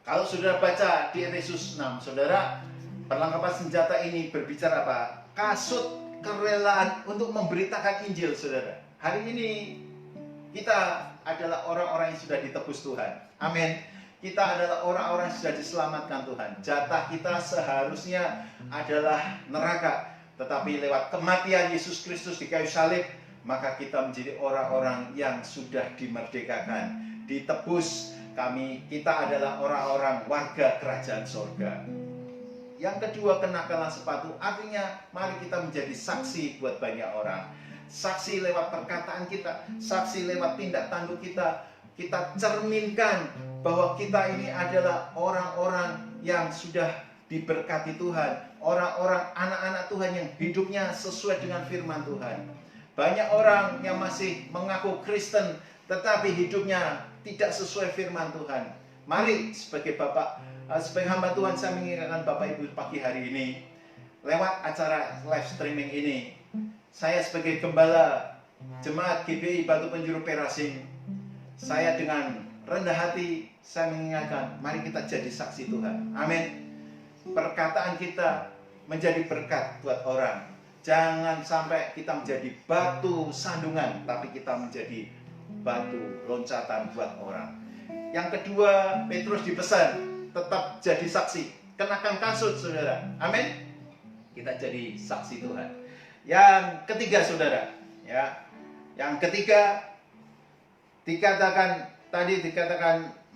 Kalau saudara baca di Efesus 6, saudara, perlengkapan senjata ini berbicara apa? Kasut kerelaan untuk memberitakan Injil, saudara. Hari ini kita adalah orang-orang yang sudah ditebus Tuhan. Amin. Kita adalah orang-orang yang sudah diselamatkan Tuhan. Jatah kita seharusnya adalah neraka. Tetapi lewat kematian Yesus Kristus di kayu salib, maka kita menjadi orang-orang yang sudah dimerdekakan, ditebus. Kita adalah orang-orang warga kerajaan sorga. Yang kedua, kenakanlah sepatu, artinya mari kita menjadi saksi buat banyak orang. Saksi lewat perkataan kita, saksi lewat tindak tanduk kita. Kita cerminkan bahwa kita ini adalah orang-orang yang sudah diberkati Tuhan, orang-orang anak-anak Tuhan yang hidupnya sesuai dengan firman Tuhan. Banyak orang yang masih mengaku Kristen tetapi hidupnya tidak sesuai firman Tuhan. Mari sebagai hamba Tuhan, saya mengingatkan Bapak Ibu pagi hari ini lewat acara live streaming ini, saya sebagai gembala jemaat GBI Batu Penjuru Perasim, saya dengan rendah hati saya mengingatkan, mari kita jadi saksi Tuhan. Amin. Perkataan kita menjadi berkat buat orang. Jangan sampai kita menjadi batu sandungan, tapi kita menjadi batu loncatan buat orang. Yang kedua, Petrus dipesan tetap jadi saksi. Kenakan kasut, saudara. Amin. Kita jadi saksi Tuhan. Yang ketiga, saudara, ya. Yang ketiga dikatakan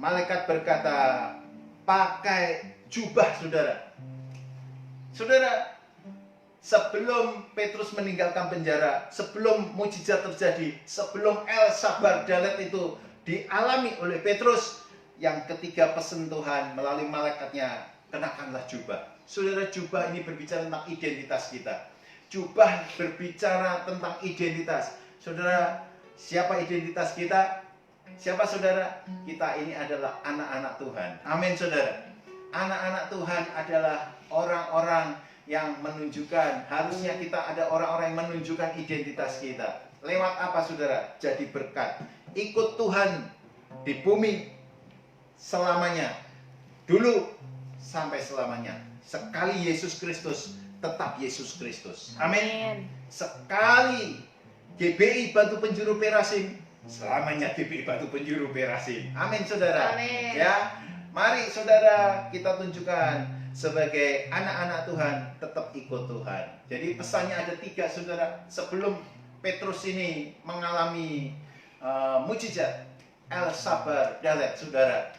malaikat berkata, pakai jubah, saudara. Saudara, sebelum Petrus meninggalkan penjara, sebelum mujizat terjadi, sebelum El Sabar Dalet itu dialami oleh Petrus, yang ketiga pesan Tuhan melalui malaikatnya, kenakanlah jubah. Saudara, jubah ini berbicara tentang identitas kita. Jubah berbicara tentang identitas. Saudara, siapa identitas kita? Siapa, saudara? Kita ini adalah anak-anak Tuhan. Amin, saudara. Anak-anak Tuhan adalah orang-orang yang menunjukkan, harusnya kita ada orang-orang yang menunjukkan identitas kita. Lewat apa, saudara? Jadi berkat. Ikut Tuhan di bumi selamanya. Dulu sampai selamanya. Sekali Yesus Kristus, tetap Yesus Kristus. Amin. Sekali GBI Batu Penjuru Perasim, selamanya GBI Batu Penjuru Perasim. Amin, saudara. Amin. Ya. Mari saudara kita tunjukkan sebagai anak-anak Tuhan tetap ikut Tuhan. Jadi pesannya ada 3, saudara. Sebelum Petrus ini mengalami mujizat El Sabar Dalet, saudara.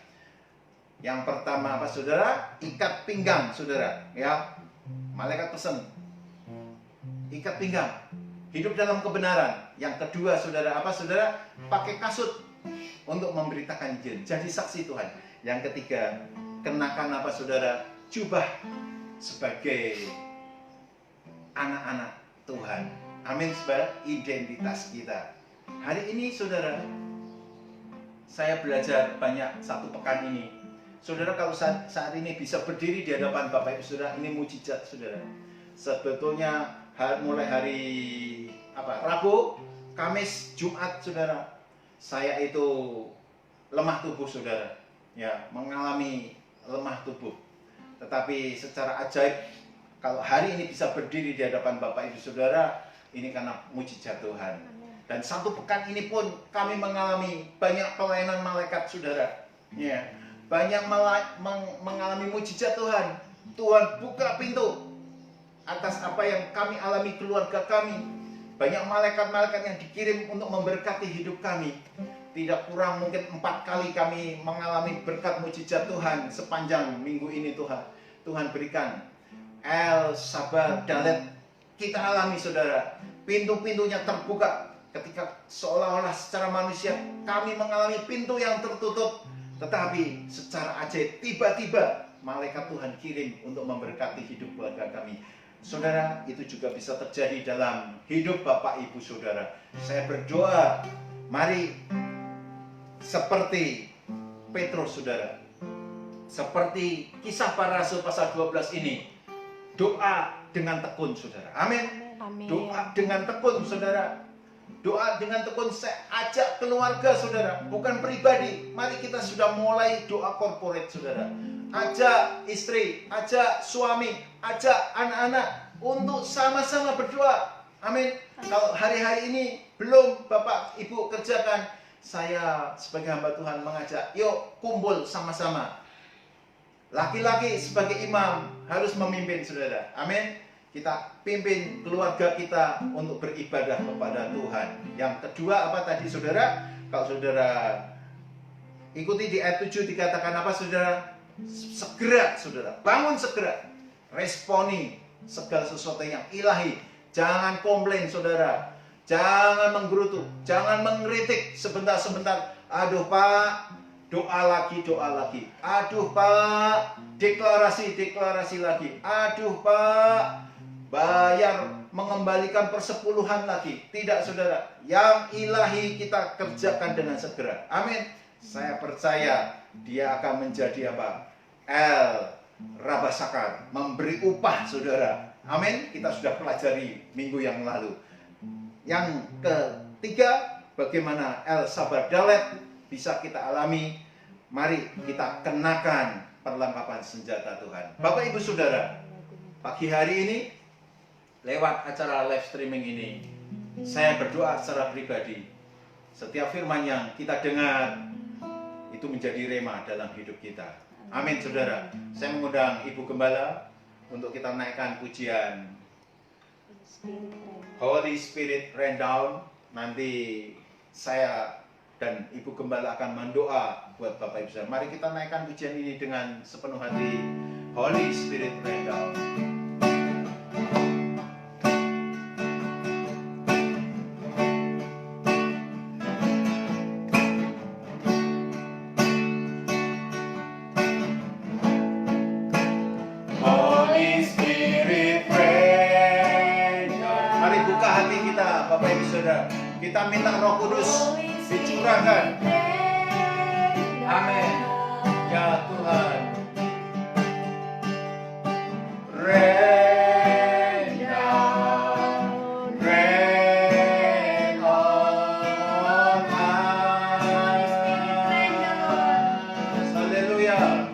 Yang pertama apa, saudara? Ikat pinggang, saudara. Ya, malaikat pesan, ikat pinggang, hidup dalam kebenaran. Yang kedua, saudara, apa, saudara? Pakai kasut untuk memberitakan Injil, jadi saksi Tuhan. Yang ketiga, kenakan apa, saudara? Jubah sebagai anak-anak Tuhan. Amin, saudara. Identitas kita. Hari ini, saudara, saya belajar banyak satu pekan ini. Saudara, kalau saat ini bisa berdiri di hadapan Bapak Ibu Saudara, ini mujizat, saudara. Sebetulnya mulai hari Rabu, Kamis, Jumat, saudara, saya itu lemah tubuh, saudara. Ya, mengalami lemah tubuh. Tetapi secara ajaib, kalau hari ini bisa berdiri di hadapan Bapak Ibu Saudara, ini karena mujizat Tuhan. Dan satu pekan ini pun kami mengalami banyak pelayanan malaikat, saudara. Ya, banyak mengalami mujizat Tuhan. Tuhan buka pintu atas apa yang kami alami, keluarga kami. Banyak malaikat-malaikat yang dikirim untuk memberkati hidup kami. Tidak kurang mungkin 4 kali kami mengalami berkat mujizat Tuhan sepanjang minggu ini. Tuhan berikan El Sabar Dalet kita alami, saudara. Pintu-pintunya terbuka. Ketika seolah-olah secara manusia kami mengalami pintu yang tertutup, tetapi secara ajaib tiba-tiba malaikat Tuhan kirim untuk memberkati hidup keluarga kami. Saudara, itu juga bisa terjadi dalam hidup Bapak Ibu Saudara. Saya berdoa, mari seperti Petrus, saudara, seperti Kisah Para Rasul pasal 12 ini, doa dengan tekun, saudara. Amin. Doa dengan tekun, saudara. Doa dengan tekun. Saya ajak keluarga, saudara, bukan pribadi. Mari kita sudah mulai doa corporate, saudara. Ajak istri, ajak suami, ajak anak-anak untuk sama-sama berdoa. Amin. Kalau hari-hari ini belum Bapak Ibu kerjakan, saya sebagai hamba Tuhan mengajak, yuk kumpul sama-sama. Laki-laki sebagai imam harus memimpin, saudara. Amin. Kita pimpin keluarga kita untuk beribadah kepada Tuhan. Yang kedua apa tadi, saudara? Kalau saudara ikuti di ayat 7 dikatakan apa, saudara? Segera, saudara. Bangun segera. Responi segala sesuatu yang ilahi. Jangan komplain, saudara. Jangan menggerutu, jangan mengkritik sebentar-sebentar. Aduh Pak, doa lagi. Aduh Pak, deklarasi lagi. Aduh Pak, bayar mengembalikan persepuluhan lagi. Tidak, saudara. Yang ilahi kita kerjakan dengan segera. Amin. Saya percaya dia akan menjadi apa? El Rabasakar, memberi upah, saudara. Amin. Kita sudah pelajari minggu yang lalu. Yang ketiga, bagaimana El Sabar Dalet bisa kita alami. Mari kita kenakan perlengkapan senjata Tuhan. Bapak Ibu Saudara, pagi hari ini lewat acara live streaming ini, saya berdoa secara pribadi. Setiap firman yang kita dengar itu menjadi rema dalam hidup kita. Amin, saudara. Saya mengundang Ibu Gembala untuk kita naikkan pujian Holy Spirit Rain Down. Nanti saya dan Ibu Gembala akan mendoa buat Bapak Ibu Saudara. Mari kita naikkan pujian ini dengan sepenuh hati. Holy Spirit Rain Down. Kita minta Roh Kudus dicurahkan. Amin. Ya Tuhan. Rain down, rain on us. Haleluya.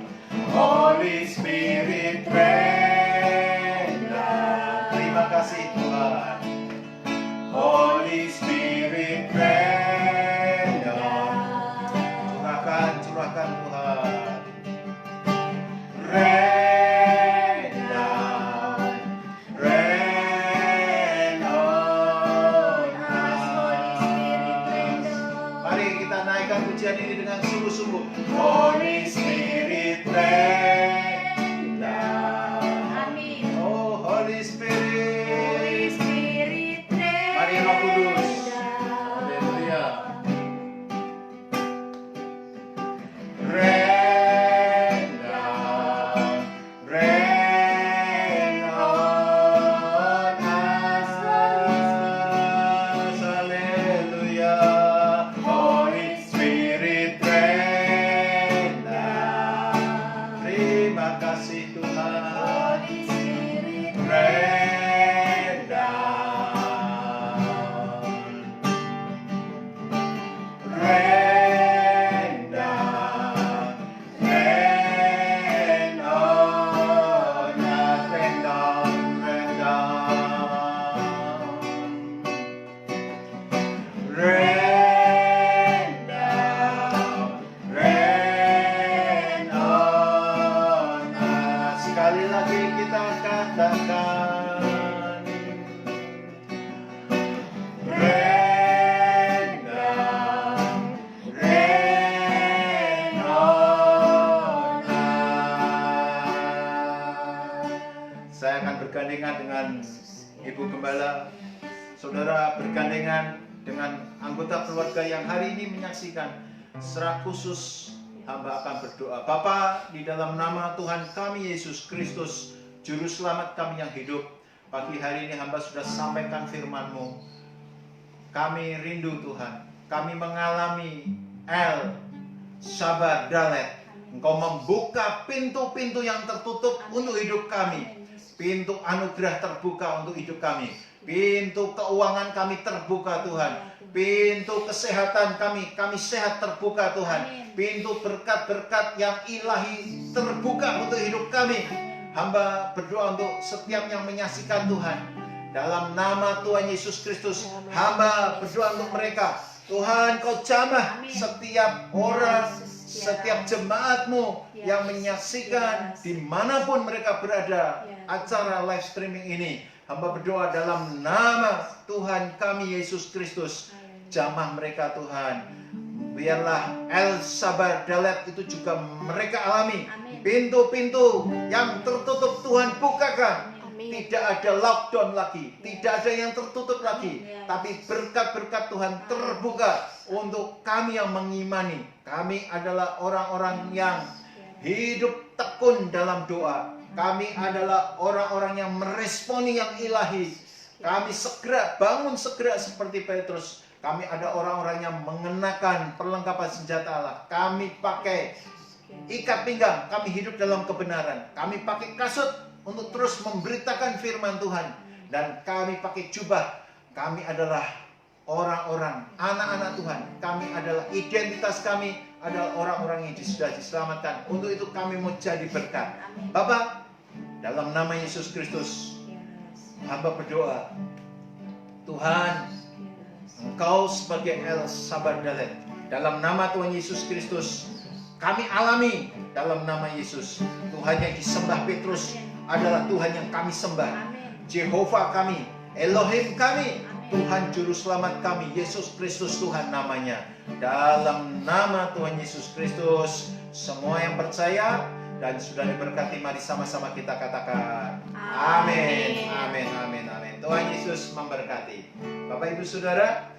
Holy Spirit rain down. Terima kasih Tuhan. Holy Spirit rain down. Curahkan Tuhan. pujian ini dengan sungguh-sungguh. Holy Spirit rain down. Amin. Oh Holy Spirit. Holy Spirit rain Mari Roh Kudus. down. Haleluya. Rain down, rain on us. Hallelujah. Holy Spirit rain down. Terima kasih Tuhan. Holy Spirit Rain down. Rain down. Rain on us. Rain down. Rain down. Rain down. Rain on us. Sekali lagi kita katakan. Rain down. Rain on us. Saya akan bergandengan dengan Ibu Gembala. Saudara bergandengan dengan anggota keluarga yang hari ini menyaksikan. Secara khusus hamba akan berdoa. Bapa, di dalam nama Tuhan kami Yesus Kristus, Juru Selamat kami yang hidup, pagi hari ini hamba sudah sampaikan firman-Mu. Kami rindu Tuhan, kami mengalami El Sabar Dalet. Engkau membuka pintu-pintu yang tertutup untuk hidup kami. Pintu anugerah terbuka untuk hidup kami. Pintu keuangan kami terbuka Tuhan. Pintu kesehatan kami sehat terbuka Tuhan. Amin. Pintu berkat-berkat yang ilahi terbuka untuk hidup kami. Hamba berdoa untuk setiap yang menyaksikan Tuhan. Dalam nama Tuhan Yesus Kristus, hamba berdoa untuk mereka. Tuhan, Kau jamah Amin. setiap orang, Yesus, setiap jemaat-Mu Yes. yang menyaksikan Yes. dimanapun mereka berada Yes. acara live streaming ini. Hamba berdoa dalam nama Tuhan kami Yesus Kristus. Jamah mereka Tuhan. Biarlah El Sabar Dalet itu juga mereka alami. Amin. Pintu-pintu yang tertutup Tuhan bukakan. Amin. Tidak ada lockdown lagi, tidak ada yang tertutup lagi, Amin. tapi berkat-berkat Tuhan terbuka untuk kami yang mengimani. Kami adalah orang-orang yang hidup tekun dalam doa. Kami adalah orang-orang yang meresponi yang ilahi. Kami segera bangun segera seperti Petrus. Kami ada orang-orang yang mengenakan perlengkapan senjata Allah. Kami pakai ikat pinggang, kami hidup dalam kebenaran. Kami pakai kasut untuk terus memberitakan firman Tuhan. Dan kami pakai jubah. Kami adalah orang-orang, anak-anak Tuhan. Kami adalah identitas kami adalah orang-orang yang sudah diselamatkan. Untuk itu kami mau jadi berkat. Amin. Bapak, dalam nama Yesus Kristus, hamba berdoa. Tuhan, Engkau sebagai El Sabar Dalet. Dalam nama Tuhan Yesus Kristus, kami alami dalam nama Yesus. Tuhan yang disembah Petrus adalah Tuhan yang kami sembah. Amin. Jehovah kami, Elohim kami, Amin. Tuhan Juru Selamat kami, Yesus Kristus Tuhan namanya. Dalam nama Tuhan Yesus Kristus, semua yang percaya dan sudah diberkati, mari sama-sama kita katakan amin, amin, amin, amin. Tuhan Yesus memberkati. Bapak Ibu Saudara,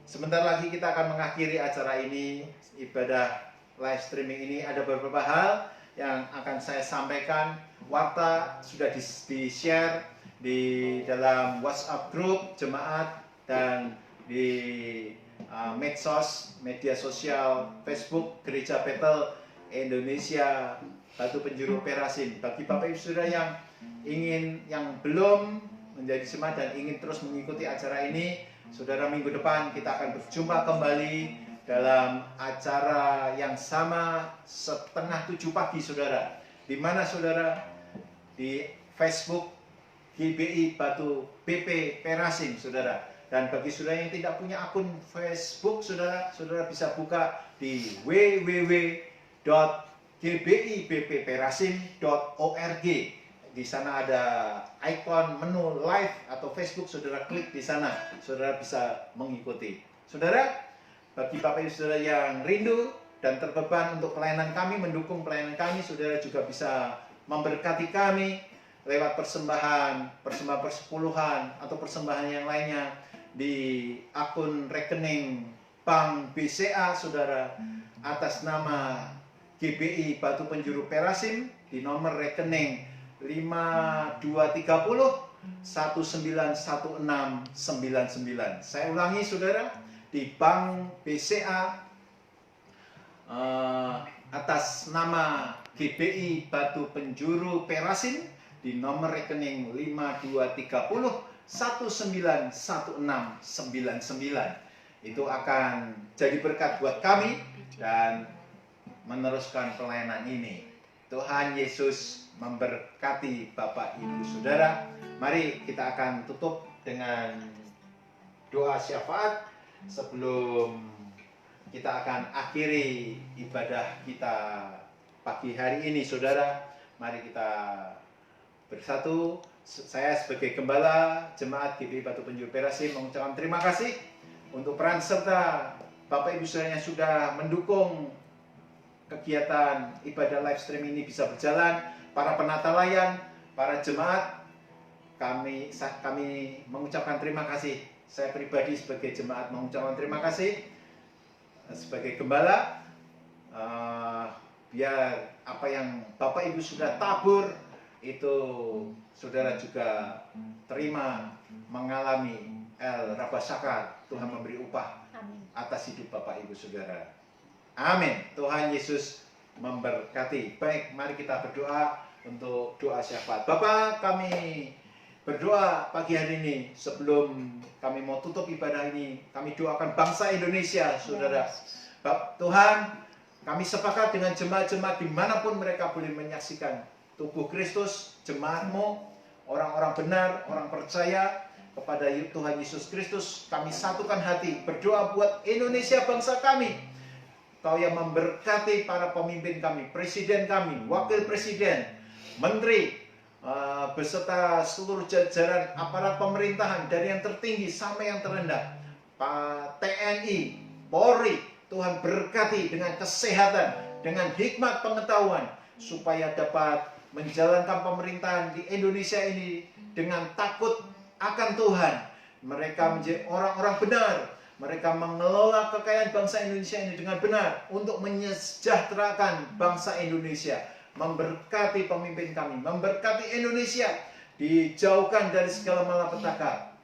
sebentar lagi kita akan mengakhiri acara ini, ibadah live streaming ini. Ada beberapa hal yang akan saya sampaikan. Warta sudah di-share di dalam WhatsApp grup jemaat dan di medsos, media sosial Facebook Gereja Betel Indonesia Batu Penjuru Perasin. Bagi Bapak Ibu Saudara yang belum menjadi jemaat dan ingin terus mengikuti acara ini, saudara, minggu depan kita akan berjumpa kembali dalam acara yang sama setengah 7 pagi, saudara. Di mana, saudara? Di Facebook GBI Batu BP Perasin, saudara. Dan bagi saudara yang tidak punya akun Facebook, saudara bisa buka di www.gbibpperasin.org. Di sana ada ikon menu live atau Facebook, saudara klik di sana, saudara bisa mengikuti. Saudara, bagi Bapak Ibu Saudara yang rindu dan terbeban untuk pelayanan kami, mendukung pelayanan kami, saudara juga bisa memberkati kami lewat persembahan persepuluhan atau persembahan yang lainnya di akun rekening Bank BCA saudara atas nama GBI Batu Penjuru Perasim di nomor rekening 5230 191699. Saya ulangi saudara, di Bank BCA atas nama GBI Batu Penjuru Perasim di nomor rekening 5230 191699. Itu akan jadi berkat buat kami dan meneruskan pelayanan ini. Tuhan Yesus memberkati Bapak Ibu Saudara. Mari kita akan tutup dengan doa syafaat sebelum kita akan akhiri ibadah kita pagi hari ini saudara. Mari kita bersatu. Saya sebagai gembala jemaat GBI Batu Penjuru Perasim mengucapkan terima kasih untuk peran serta Bapak Ibu Saudara yang sudah mendukung kegiatan ibadah live stream ini bisa berjalan, para penata layan, para jemaat, kami mengucapkan terima kasih. Saya pribadi sebagai jemaat mengucapkan terima kasih. Sebagai gembala, biar apa yang Bapak Ibu sudah tabur itu saudara juga terima, mengalami El Rabasakar. Tuhan memberi upah atas hidup Bapak Ibu Saudara. Amin. Tuhan Yesus memberkati. Baik, mari kita berdoa untuk doa syafaat. Bapak, kami berdoa pagi hari ini sebelum kami mau tutup ibadah ini. Kami doakan bangsa Indonesia, saudara. Tuhan, kami sepakat dengan jemaat-jemaat dimanapun mereka boleh menyaksikan tubuh Kristus, jemaat-Mu, orang-orang benar, orang percaya kepada Tuhan Yesus Kristus. Kami satukan hati berdoa buat Indonesia bangsa kami. Kau yang memberkati para pemimpin kami, presiden kami, wakil presiden, menteri, beserta seluruh jajaran aparat pemerintahan dari yang tertinggi sampai yang terendah, Pak TNI, Polri. Tuhan berkati dengan kesehatan, dengan hikmat pengetahuan supaya dapat menjalankan pemerintahan di Indonesia ini dengan takut akan Tuhan. Mereka menjadi orang-orang benar. Mereka mengelola kekayaan bangsa Indonesia ini dengan benar untuk menyejahterakan bangsa Indonesia. Memberkati pemimpin kami, memberkati Indonesia, dijauhkan dari segala malapetaka.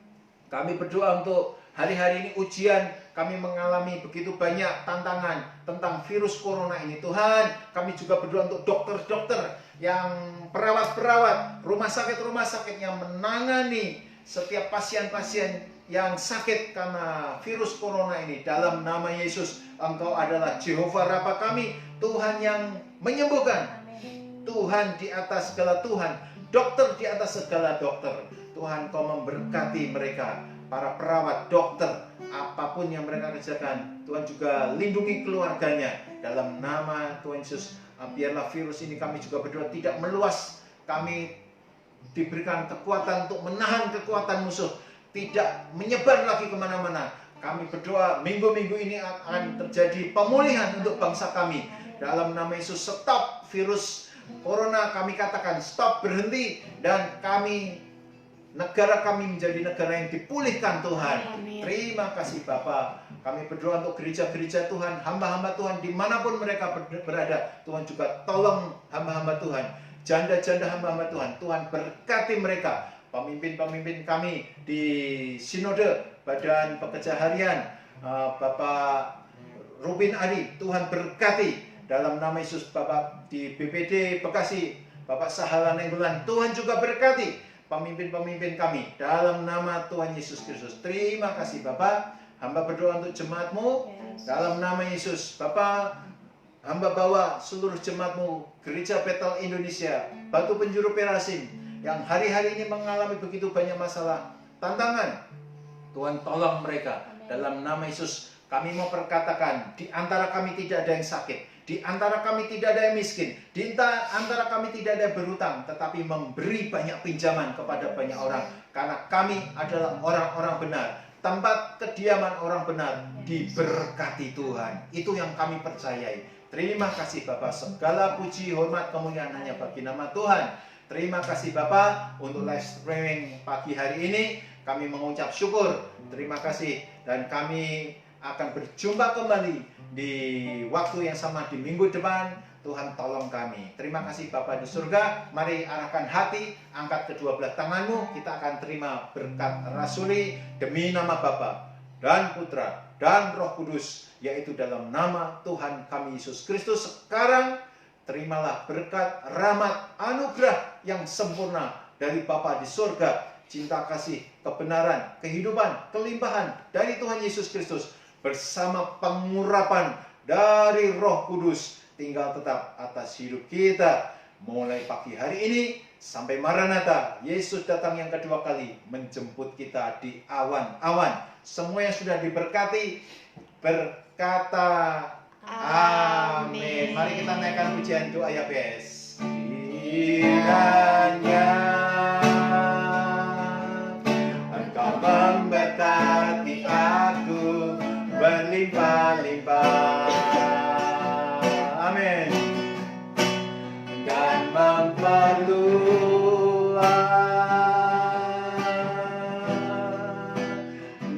Kami berdoa untuk hari-hari ini ujian, kami mengalami begitu banyak tantangan tentang virus corona ini. Tuhan, kami juga berdoa untuk dokter-dokter, yang perawat-perawat, rumah sakit yang menangani setiap pasien-pasien yang sakit karena virus corona ini. Dalam nama Yesus, Engkau adalah Jehovah Rafa kami, Tuhan yang menyembuhkan. Tuhan di atas segala Tuhan, dokter di atas segala dokter. Tuhan, Kau memberkati mereka, para perawat, dokter, apapun yang mereka kerjakan. Tuhan juga lindungi keluarganya. Dalam nama Tuhan Yesus, biarlah virus ini, kami juga berdoa, tidak meluas. Kami diberikan kekuatan untuk menahan kekuatan musuh, tidak menyebar lagi kemana-mana. Kami berdoa minggu-minggu ini akan terjadi pemulihan untuk bangsa kami. Dalam nama Yesus, stop virus corona, kami katakan stop, berhenti, dan negara kami menjadi negara yang dipulihkan Tuhan. Amin. Terima kasih Bapa. Kami berdoa untuk gereja-gereja Tuhan, hamba-hamba Tuhan dimanapun mereka berada. Tuhan juga tolong hamba-hamba Tuhan, janda-janda hamba-hamba Tuhan. Tuhan berkati mereka. Pemimpin-pemimpin kami di Sinode Badan Pekerja Harian, Bapak Rubin Ari, Tuhan berkati. Dalam nama Yesus, Bapak di BPD Bekasi, Bapak Sahala Nenggolan, Tuhan juga berkati pemimpin-pemimpin kami. Dalam nama Tuhan Yesus Kristus. Terima kasih Bapak. Hamba berdoa untuk jemaat-Mu. Dalam nama Yesus, Bapak, hamba bawa seluruh jemaat-Mu, Gereja Betel Indonesia, Batu Penjuru Perasim, yang hari-hari ini mengalami begitu banyak masalah, tantangan. Tuhan tolong mereka. Dalam nama Yesus, kami mau perkatakan, di antara kami tidak ada yang sakit, di antara kami tidak ada yang miskin, di antara kami tidak ada yang berhutang, tetapi memberi banyak pinjaman kepada banyak orang. Karena kami adalah orang-orang benar, tempat kediaman orang benar diberkati Tuhan. Itu yang kami percayai. Terima kasih Bapa, segala puji, hormat, kemuliaan hanya bagi nama Tuhan. Terima kasih Bapa untuk live streaming pagi hari ini. Kami mengucap syukur. Terima kasih, dan kami akan berjumpa kembali di waktu yang sama di minggu depan. Tuhan tolong kami. Terima kasih Bapa di surga. Mari arahkan hati, angkat kedua belah tanganmu. Kita akan terima berkat rasuli demi nama Bapa dan Putra dan Roh Kudus, yaitu dalam nama Tuhan kami Yesus Kristus. Sekarang terimalah berkat, rahmat, anugerah yang sempurna dari Bapa di surga. Cinta kasih, kebenaran, kehidupan, kelimpahan dari Tuhan Yesus Kristus bersama pengurapan dari Roh Kudus tinggal tetap atas hidup kita mulai pagi hari ini sampai Maranatha. Yesus datang yang kedua kali menjemput kita di awan-awan. Semua yang sudah diberkati berkata amin. Mari kita naikkan pujian doa ya guys. Kiranya Engkau memberkati aku berlimpah-limpah. Amin. Dan memperluas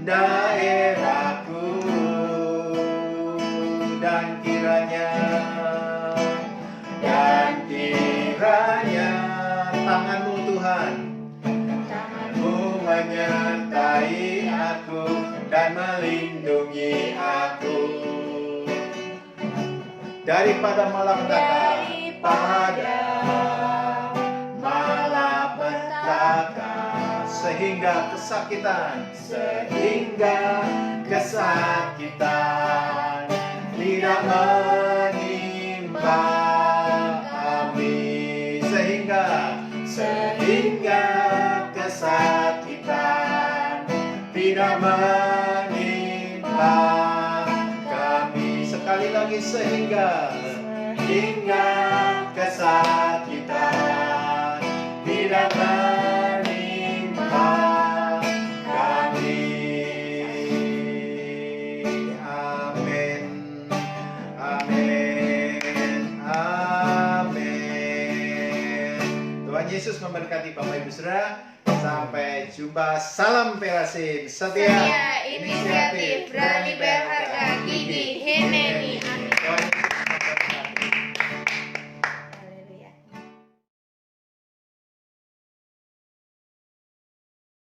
daerahku, dan kiranya tanganmu Tuhan, tanganmu menyertai aku dan melindungi aku daripada malapetaka, sehingga kesakitan tidak menimpa kami, sehingga kesakitan tidak menimpa kami. Sekali lagi, sehingga kesakitan tidak menimpa kami. Amin. Amin. Amin. Tuhan Yesus memberkati Bapak Ibu Saudara. Sampai jumpa. Salam Perasim setia. Inisiatif berani berharga, gigih, Heneni.